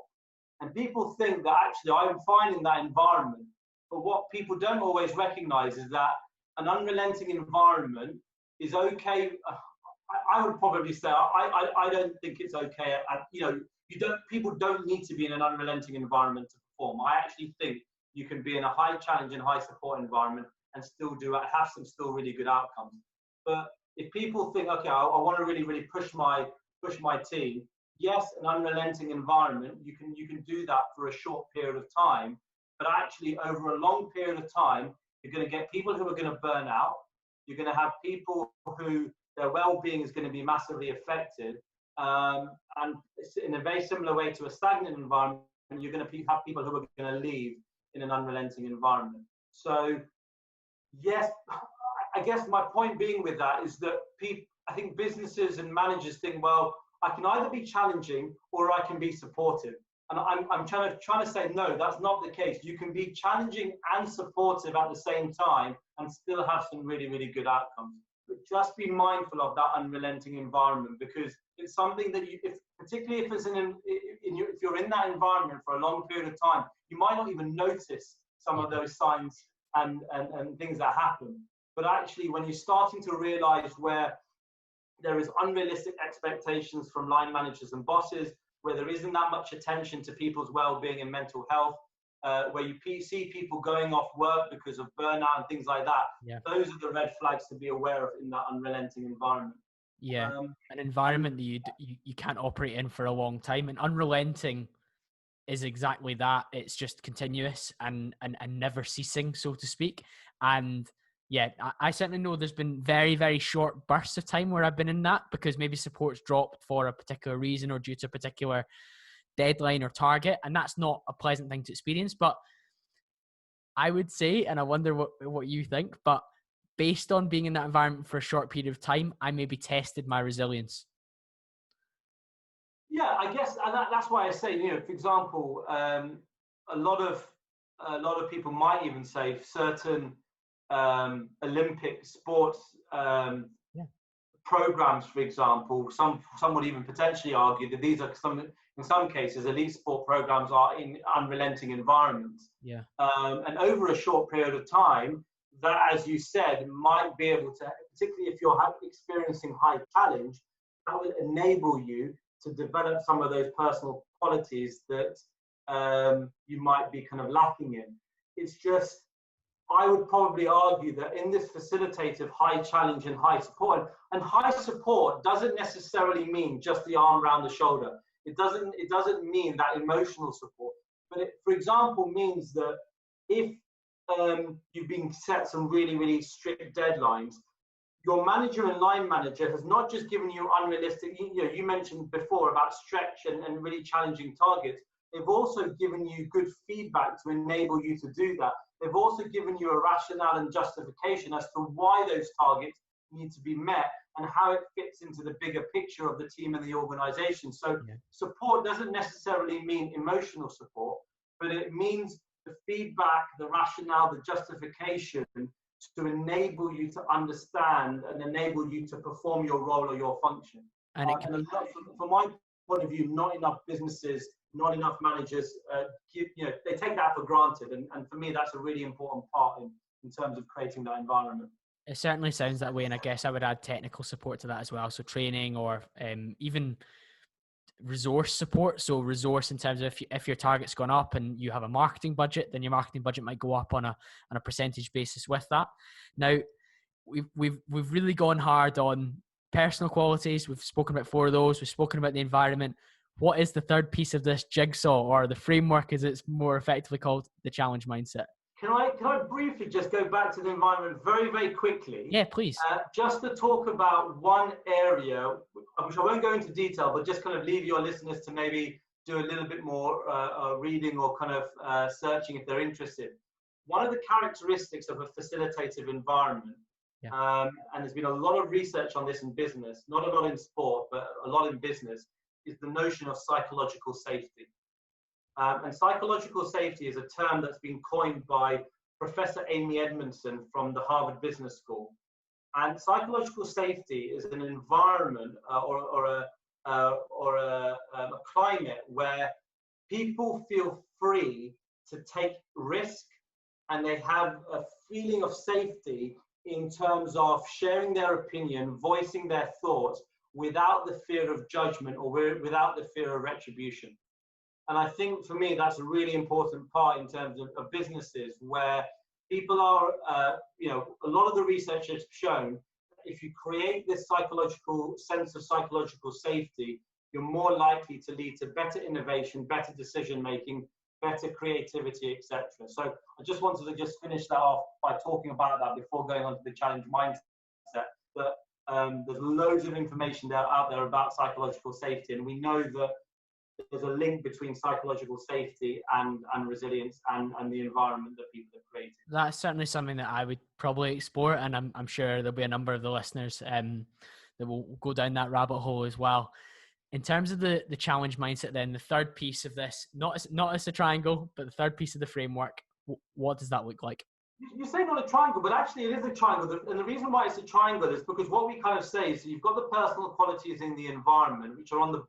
And people think that actually I'm fine in that environment. But what people don't always recognize is that an unrelenting environment is okay. I would probably say I don't think it's okay. People don't need to be in an unrelenting environment to perform. I actually think you can be in a high challenge and high support environment and still have some still really good outcomes. But if people think, okay, I want to really, really push my team, yes, an unrelenting environment, you can do that for a short period of time. But actually, over a long period of time, you're going to get people who are going to burn out. You're going to have people who their well-being is going to be massively affected. And in a very similar way to a stagnant environment, you're going to have people who are going to leave in an unrelenting environment. So Yes, I guess my point being with that is that I think businesses and managers think, well, I can either be challenging or I can be supportive. And I'm trying to say, no, that's not the case. You can be challenging and supportive at the same time and still have some really, really good outcomes. But just be mindful of that unrelenting environment, because it's something that particularly if it's if you're in that environment for a long period of time, you might not even notice some of those signs and things that happen. But actually, when you're starting to realize where there is unrealistic expectations from line managers and bosses, where there isn't that much attention to people's well-being and mental health, where you see people going off work because of burnout and things like that, those are the red flags to be aware of in that unrelenting environment. Yeah, an environment that you can't operate in for a long time. And unrelenting is exactly that. It's just continuous and never ceasing, so to speak. And yeah, I certainly know there's been very, very short bursts of time where I've been in that, because maybe support's dropped for a particular reason or due to a particular deadline or target. And that's not a pleasant thing to experience. But I would say, and I wonder what you think, but based on being in that environment for a short period of time, I maybe tested my resilience. Yeah, I guess that's why I say, for example, a lot of people might even say certain Olympic sports programs, for example, some would even potentially argue that these are in some cases, elite sport programs are in unrelenting environments. Yeah. And over a short period of time, that, as you said, might be able to, particularly if you're experiencing high challenge, that will enable you to develop some of those personal qualities that you might be kind of lacking in. It's just, I would probably argue that in this facilitative high challenge and high support, and high support doesn't necessarily mean just the arm around the shoulder. It doesn't mean that emotional support, but it, for example, means that if you've been set some really, really strict deadlines, your manager and line manager has not just given you unrealistic, you mentioned before about stretch and really challenging targets. They've also given you good feedback to enable you to do that. They've also given you a rationale and justification as to why those targets need to be met and how it fits into the bigger picture of the team and the organization. So support doesn't necessarily mean emotional support, but it means the feedback, the rationale, the justification to enable you to understand and enable you to perform your role or your function. And from my point of view, not enough businesses, not enough managers, they take that for granted. And for me, that's a really important part in terms of creating that environment. It certainly sounds that way. And I guess I would add technical support to that as well. So training or even resource support. So resource in terms of if your target's gone up and you have a marketing budget, then your marketing budget might go up on a percentage basis with that. Now, we've really gone hard on personal qualities. We've spoken about 4 of those. We've spoken about the environment. What is the third piece of this jigsaw, or the framework as it's more effectively called, the challenge mindset? Can I briefly just go back to the environment very, very quickly? Yeah, please. Just to talk about one area, which I won't go into detail, but just kind of leave your listeners to maybe do a little bit more reading or kind of searching if they're interested. One of the characteristics of a facilitative environment, and there's been a lot of research on this in business, not a lot in sport, but a lot in business, is the notion of psychological safety. And psychological safety is a term that's been coined by Professor Amy Edmondson from the Harvard Business School. And psychological safety is an environment or a climate where people feel free to take risk, and they have a feeling of safety in terms of sharing their opinion, voicing their thoughts without the fear of judgment or without the fear of retribution. And I think for me, that's a really important part in terms of businesses where people are, a lot of the research has shown if you create this psychological sense of psychological safety, you're more likely to lead to better innovation, better decision-making, better creativity, etc. So I just wanted to just finish that off by talking about that before going on to the challenge mindset. But there's loads of information out there about psychological safety, and we know that there's a link between psychological safety and resilience and the environment that people have created. That's certainly something that I would probably explore, and I'm sure there'll be a number of the listeners that will go down that rabbit hole as well. In terms of the challenge mindset, then the third piece of this, not as a triangle, but the third piece of the framework, what does that look like? You say not a triangle, but actually it is a triangle. And the reason why it's a triangle is because what we kind of say is, so you've got the personal qualities in the environment, which are on the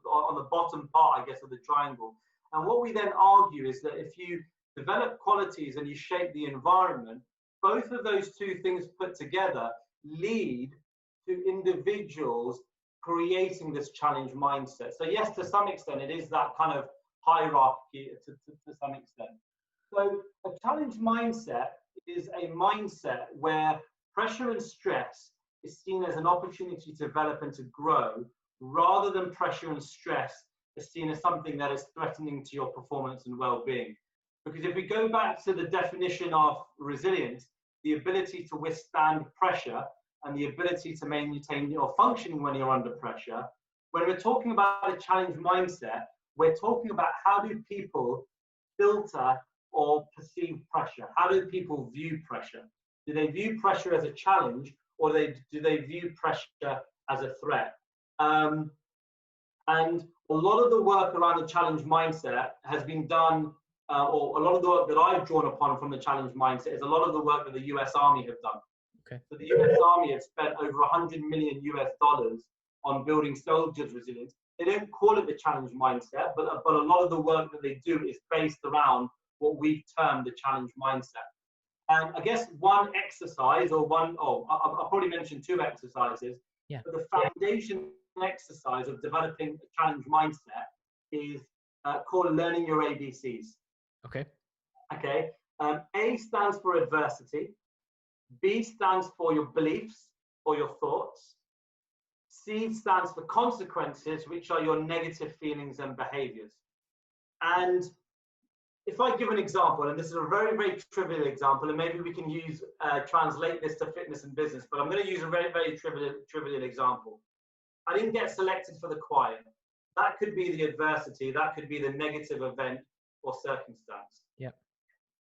bottom part, I guess, of the triangle. And what we then argue is that if you develop qualities and you shape the environment, both of those two things put together lead to individuals creating this challenge mindset. So yes, to some extent, it is that kind of hierarchy to some extent. So a challenge mindset is a mindset where pressure and stress is seen as an opportunity to develop and to grow, rather than pressure and stress is seen as something that is threatening to your performance and well-being. Because if we go back to the definition of resilience, the ability to withstand pressure and the ability to maintain your functioning when you're under pressure, when we're talking about a challenge mindset, we're talking about how do people filter or perceive pressure? How do people view pressure? Do they view pressure as a challenge, or do they view pressure as a threat? And a lot of the work around the challenge mindset has been done, or a lot of the work that I've drawn upon from the challenge mindset is a lot of the work that the US Army have done. Okay. So the US Army have spent over $100 million on building soldiers' resilience. They don't call it the challenge mindset, but a lot of the work that they do is based around what we've termed the challenge mindset. And I guess one exercise, I'll probably mention two exercises, yeah. But the foundation exercise of developing a challenge mindset is called learning your ABCs. Okay. Okay. A stands for adversity. B stands for your beliefs or your thoughts. C stands for consequences, which are your negative feelings and behaviors. And if I give an example, and this is a very, very trivial example, and maybe we can translate this to fitness and business, but I'm going to use a very, very trivial example. I didn't get selected for the choir. That could be the adversity. That could be the negative event or circumstance. Yep.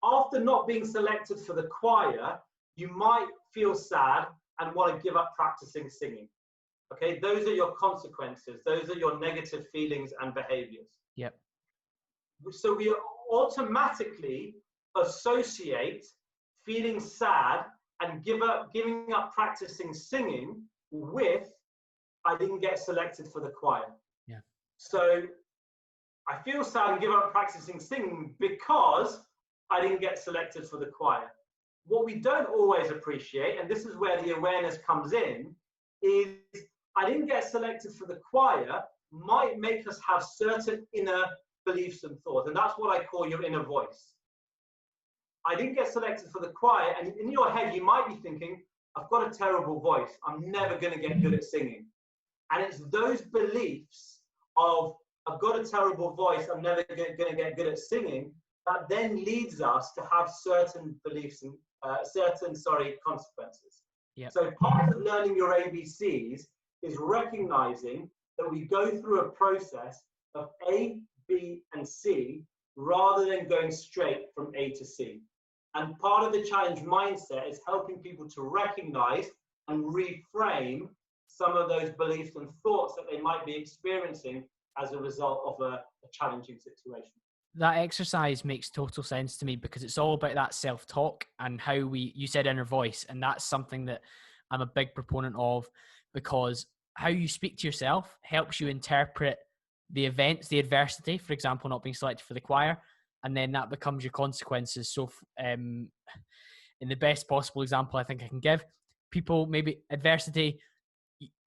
After not being selected for the choir, you might feel sad and want to give up practicing singing. Okay, those are your consequences. Those are your negative feelings and behaviors. Yep. So we automatically associate feeling sad and giving up practicing singing with I didn't get selected for the choir. Yeah. So I feel sad and give up practicing singing because I didn't get selected for the choir. What we don't always appreciate, and this is where the awareness comes in, is I didn't get selected for the choir might make us have certain inner beliefs and thoughts, and that's what I call your inner voice. I didn't get selected for the choir, and in your head you might be thinking, I've got a terrible voice, I'm never going to get good at singing. And it's those beliefs of I've got a terrible voice, I'm never going to get good at singing, that then leads us to have certain beliefs and consequences. Yep. So part of learning your ABCs is recognizing that we go through a process of A, B, and C rather than going straight from A to C. And part of the challenge mindset is helping people to recognize and reframe some of those beliefs and thoughts that they might be experiencing as a result of a challenging situation. That exercise makes total sense to me because it's all about that self-talk and how you said inner voice. And that's something that I'm a big proponent of, because how you speak to yourself helps you interpret the events, the adversity, for example, not being selected for the choir, and then that becomes your consequences. So in the best possible example I think I can give, people, maybe adversity,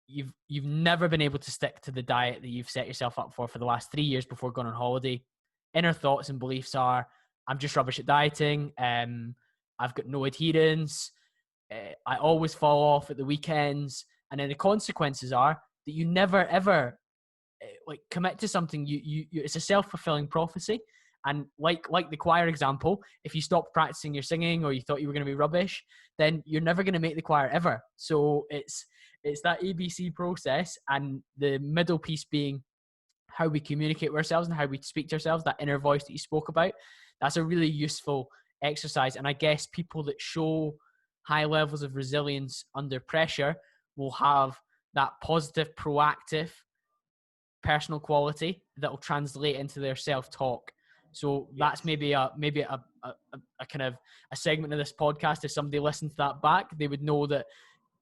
you've never been able to stick to the diet that you've set yourself up for the last 3 years before going on holiday. Inner thoughts and beliefs are, I'm just rubbish at dieting, I've got no adherence, I always fall off at the weekends. And then the consequences are that you never ever commit to something. You it's a self-fulfilling prophecy. And like the choir example, if you stopped practicing your singing or you thought you were going to be rubbish, then you're never going to make the choir ever. So it's that ABC process, and the middle piece being how we communicate with ourselves and how we speak to ourselves, that inner voice that you spoke about. That's a really useful exercise. And I guess people that show high levels of resilience under pressure will have that positive, proactive personal quality that will translate into their self-talk. So that's maybe a kind of a segment of this podcast. If somebody listened to that back, they would know that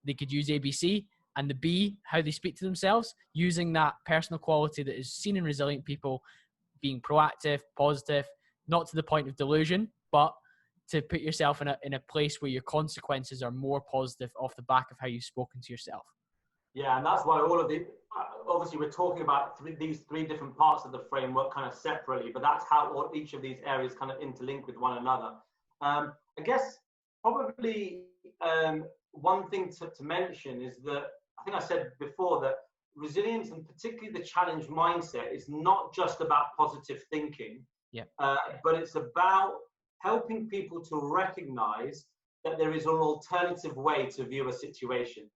they could use ABC, and the B, how they speak to themselves, using that personal quality that is seen in resilient people, being proactive, positive, not to the point of delusion, but to put yourself in a place where your consequences are more positive off the back of how you've spoken to yourself. Yeah, and that's why all of the, obviously we're talking about these three different parts of the framework kind of separately, but that's how each of these areas kind of interlink with one another. I guess probably one thing to mention is that, I think I said before, that resilience, and particularly the challenge mindset, is not just about positive thinking, but it's about helping people to recognize that there is an alternative way to view a situation.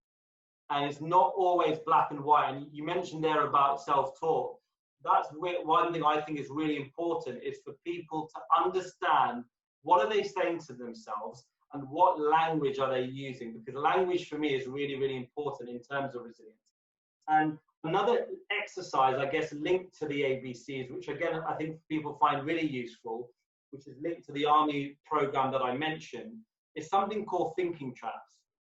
And it's not always black and white. And you mentioned there about self-talk. That's one thing I think is really important, is for people to understand what are they saying to themselves and what language are they using, because language for me is really, really important in terms of resilience. And another exercise, I guess, linked to the ABCs, which again, I think people find really useful, which is linked to the Army program that I mentioned, is something called thinking traps.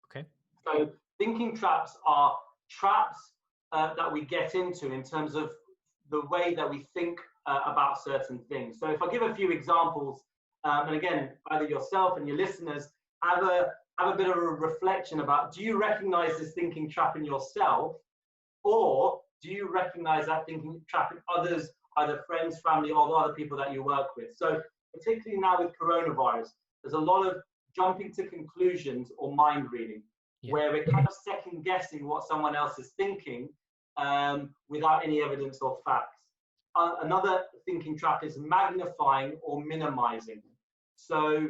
Okay. So thinking traps are traps that we get into in terms of the way that we think about certain things. So if I give a few examples, and again, either yourself and your listeners have a bit of a reflection about, do you recognize this thinking trap in yourself, or do you recognize that thinking trap in others, either friends, family, or other people that you work with? So particularly now with coronavirus, there's a lot of jumping to conclusions or mind reading, where we're kind of second guessing what someone else is thinking without any evidence or facts. Another thinking trap is magnifying or minimizing. So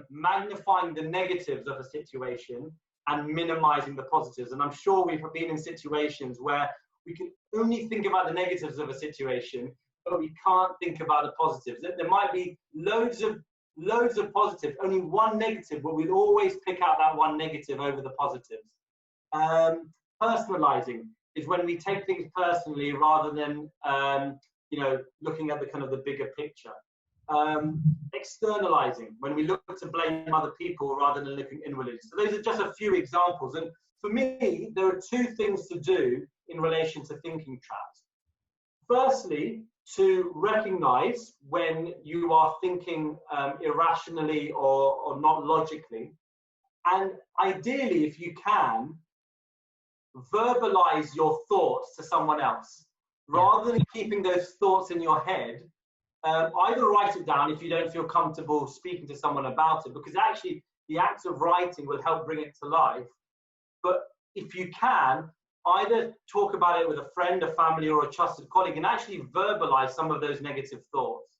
magnifying the negatives of a situation and minimizing the positives. And I'm sure we've been in situations where we can only think about the negatives of a situation, but we can't think about the positives. There might be loads of positives, only one negative, but we'd always pick out that one negative over the positives. Personalizing is when we take things personally rather than looking at the kind of the bigger picture. Externalizing, when we look to blame other people rather than looking inwardly. So those are just a few examples. And for me, there are two things to do in relation to thinking traps. Firstly, to recognize when you are thinking irrationally or not logically. And ideally, if you can, verbalize your thoughts to someone else. Rather than keeping those thoughts in your head, either write it down if you don't feel comfortable speaking to someone about it, because actually the act of writing will help bring it to life. But if you can, either talk about it with a friend, a family, or a trusted colleague, and actually verbalize some of those negative thoughts.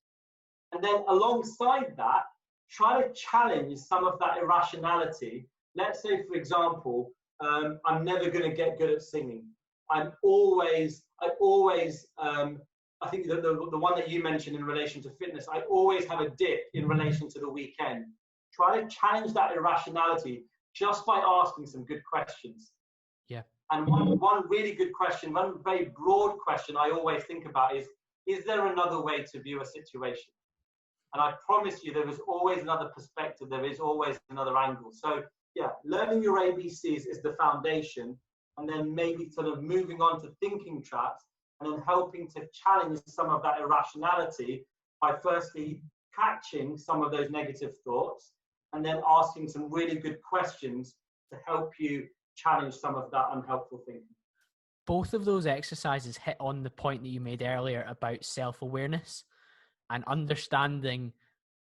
And then alongside that, try to challenge some of that irrationality. Let's say, for example, I'm never going to get good at singing. I think the one that you mentioned in relation to fitness, I always have a dip in relation to the weekend. Try to challenge that irrationality just by asking some good questions. Yeah. And one really good question, one very broad question I always think about is there another way to view a situation? And I promise you, there is always another perspective. There is always another angle. So yeah, learning your ABCs is the foundation, and then maybe sort of moving on to thinking traps, and then helping to challenge some of that irrationality by firstly catching some of those negative thoughts, and then asking some really good questions to help you challenge some of that unhelpful thinking. Both of those exercises hit on the point that you made earlier about self-awareness and understanding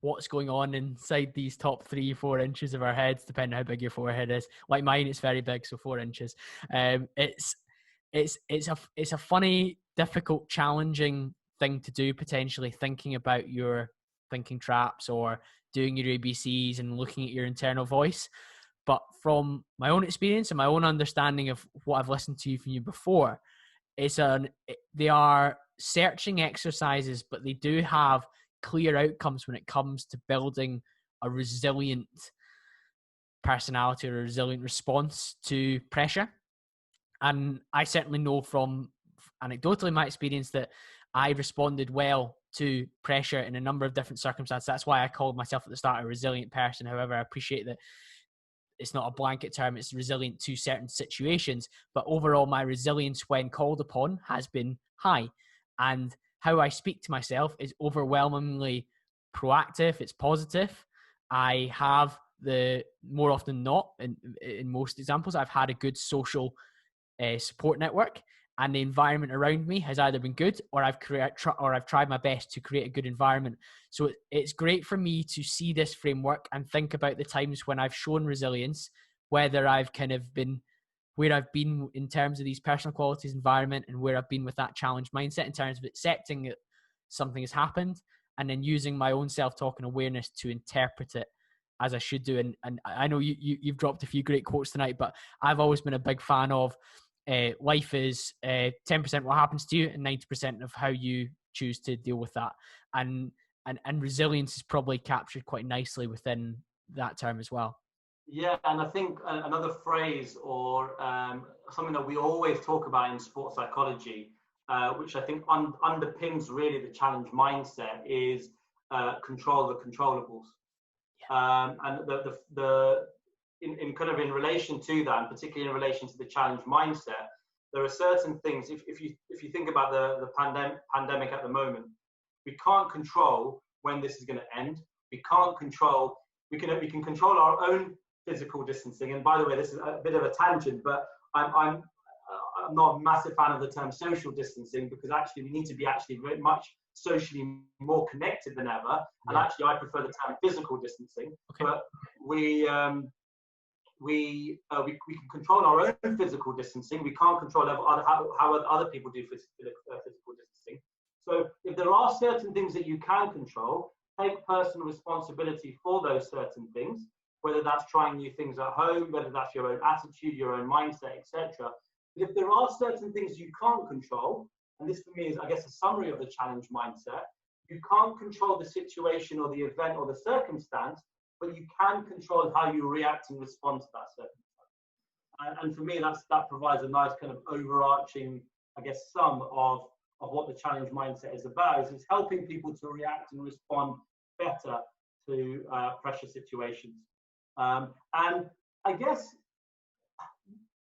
what's going on inside these top 3-4 inches of our heads, depending on how big your forehead is. Like mine, it's very big, so 4 inches. It's a funny, difficult, challenging thing to do, potentially thinking about your thinking traps or doing your ABCs and looking at your internal voice. But from my own experience and my own understanding of what I've listened to from you before, they are searching exercises, but they do have clear outcomes when it comes to building a resilient personality or a resilient response to pressure. And I certainly know from anecdotally my experience that I responded well to pressure in a number of different circumstances. That's why I called myself at the start a resilient person. However, I appreciate that it's not a blanket term. It's resilient to certain situations. But overall, my resilience when called upon has been high. And how I speak to myself is overwhelmingly proactive. It's positive. I have more often than not, in most examples, I've had a good social support network, and the environment around me has either been good or I've tried my best to create a good environment. So it's great for me to see this framework and think about the times when I've shown resilience, whether I've kind of been where I've been in terms of these personal qualities, environment, and where I've been with that challenge mindset in terms of accepting that something has happened, and then using my own self-talk and awareness to interpret it as I should do. And I know you've dropped a few great quotes tonight, but I've always been a big fan of life is 10% what happens to you and 90% of how you choose to deal with that. And resilience is probably captured quite nicely within that term as well. Yeah, and I think another phrase or something that we always talk about in sports psychology, which I think underpins really the challenge mindset, is control the controllables. And in kind of in relation to that, and particularly in relation to the challenge mindset, there are certain things. If you think about the pandemic at the moment, we can't control when this is going to end. We can't control. We can control our own physical distancing. And by the way, this is a bit of a tangent, but I'm not a massive fan of the term social distancing, because actually we need to be actually very much socially more connected than ever. And actually, I prefer the term physical distancing. Okay. But we can control our own physical distancing. We can't control how other people do physical distancing. So if there are certain things that you can control, take personal responsibility for those certain things, whether that's trying new things at home, whether that's your own attitude, your own mindset, etc. If there are certain things you can't control, and this for me is, I guess, a summary of the challenge mindset, you can't control the situation or the event or the circumstance, but you can control how you react and respond to that circumstance. And for me, that provides a nice kind of overarching, I guess, sum of what the challenge mindset is about. Is it's helping people to react and respond better to pressure situations. And I guess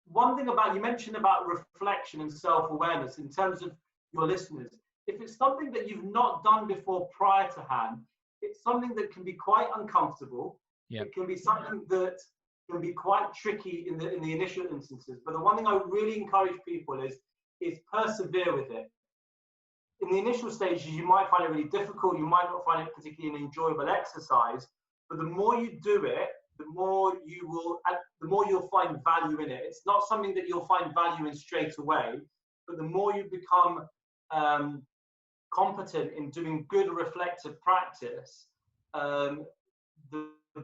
one thing you mentioned about reflection and self-awareness in terms of your listeners. If it's something that you've not done before prior to hand, it's something that can be quite uncomfortable. Yep. It can be something that can be quite tricky in the initial instances. But the one thing I really encourage people is persevere with it. In the initial stages, you might find it really difficult. You might not find it particularly an enjoyable exercise. But the more you do it, the more you'll find value in it. It's not something that you'll find value in straight away, but the more you become competent in doing good reflective practice, the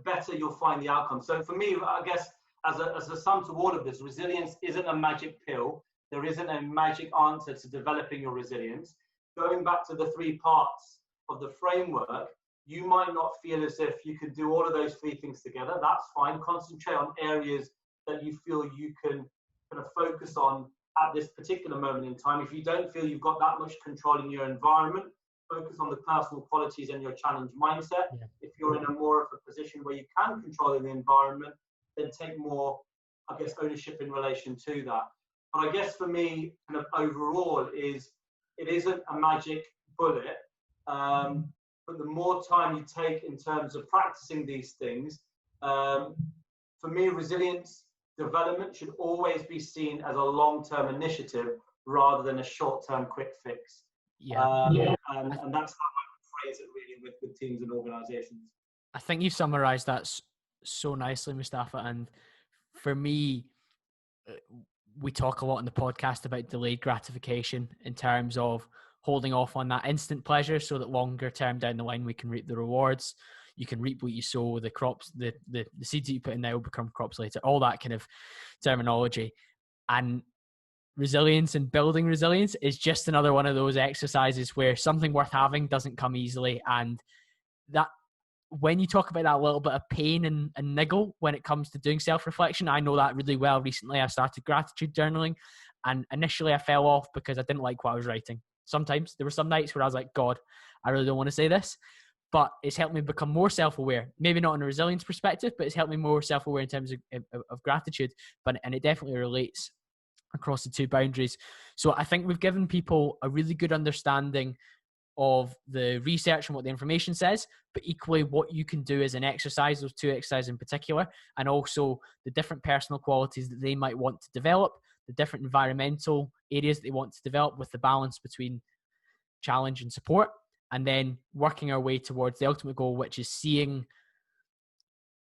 better you'll find the outcome. So for me, I guess as a sum to all of this, resilience isn't a magic pill. There isn't a magic answer to developing your resilience. Going back to the 3 parts of the framework, you might not feel as if you could do all of those 3 things together. That's fine. Concentrate on areas that you feel you can kind of focus on at this particular moment in time. If you don't feel you've got that much control in your environment, focus on the personal qualities and your challenge mindset. Yeah. If you're in a more of a position where you can control in the environment, then take more, I guess, ownership in relation to that. But I guess for me, kind of overall, it isn't a magic bullet. But the more time you take in terms of practicing these things, for me, resilience development should always be seen as a long-term initiative rather than a short-term quick fix. And that's how I phrase it really with teams and organizations. I think you summarized that so nicely, Mustafa. And for me, we talk a lot in the podcast about delayed gratification in terms of holding off on that instant pleasure so that longer term down the line we can reap the rewards. You can reap what you sow, the crops, the seeds that you put in now will become crops later, all that kind of terminology. And resilience and building resilience is just another one of those exercises where something worth having doesn't come easily. And that, when you talk about that little bit of pain and niggle when it comes to doing self-reflection, I know that really well. Recently, I started gratitude journaling, and initially I fell off because I didn't like what I was writing. Sometimes there were some nights where I was like, God, I really don't want to say this, but it's helped me become more self-aware. Maybe not in a resilience perspective, but it's helped me more self-aware in terms of gratitude. And it definitely relates across the two boundaries. So I think we've given people a really good understanding of the research and what the information says, but equally what you can do as an exercise, those two exercises in particular, and also the different personal qualities that they might want to develop, the different environmental areas that they want to develop, with the balance between challenge and support, and then working our way towards the ultimate goal, which is seeing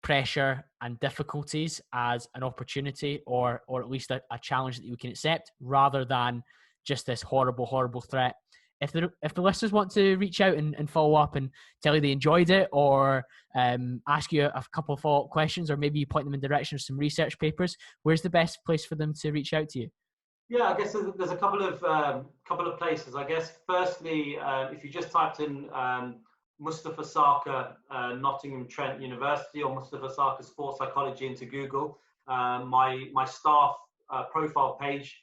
pressure and difficulties as an opportunity, or at least a challenge that we can accept, rather than just this horrible threat. If the listeners want to reach out and follow up and tell you they enjoyed it, or ask you a couple of follow-up questions, or maybe you point them in the direction of some research papers, where's the best place for them to reach out to you? Yeah, I guess there's a couple of places. I guess firstly, if you just typed in Mustafa Sarkar, Nottingham Trent University, or Mustafa Sarkar Sports Psychology into Google, my staff profile page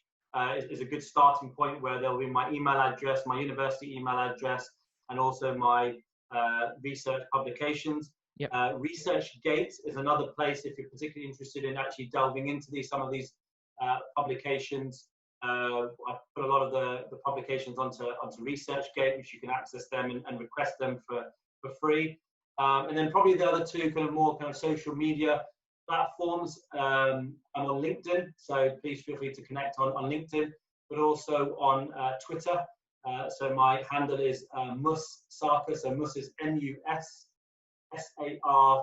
is a good starting point, where there'll be my email address, my university email address, and also my research publications. Yep. ResearchGate is another place if you're particularly interested in actually delving into some of these publications. I put a lot of the publications onto ResearchGate, which you can access them and request them for free. And then probably the other two more social media platforms. I'm on LinkedIn, so please feel free to connect on LinkedIn, but also on Twitter. So my handle is Mus Sarkar. So Mus is MUSSARKAR.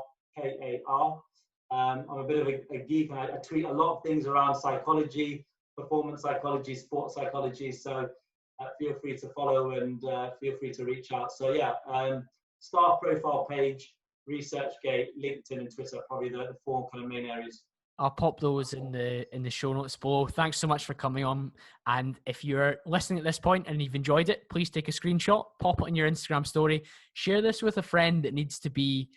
I'm a bit of a geek, and I tweet a lot of things around psychology, performance psychology, sports psychology. So feel free to follow and feel free to reach out. So yeah, staff profile page, ResearchGate, LinkedIn, and Twitter, probably the four main areas. I'll pop those in the show notes below. Thanks so much for coming on. And if you're listening at this point and you've enjoyed it, please take a screenshot, pop it in your Instagram story, share this with a friend that needs to be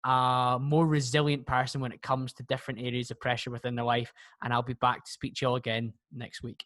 a more resilient person when it comes to different areas of pressure within their life. And I'll be back to speak to you all again next week.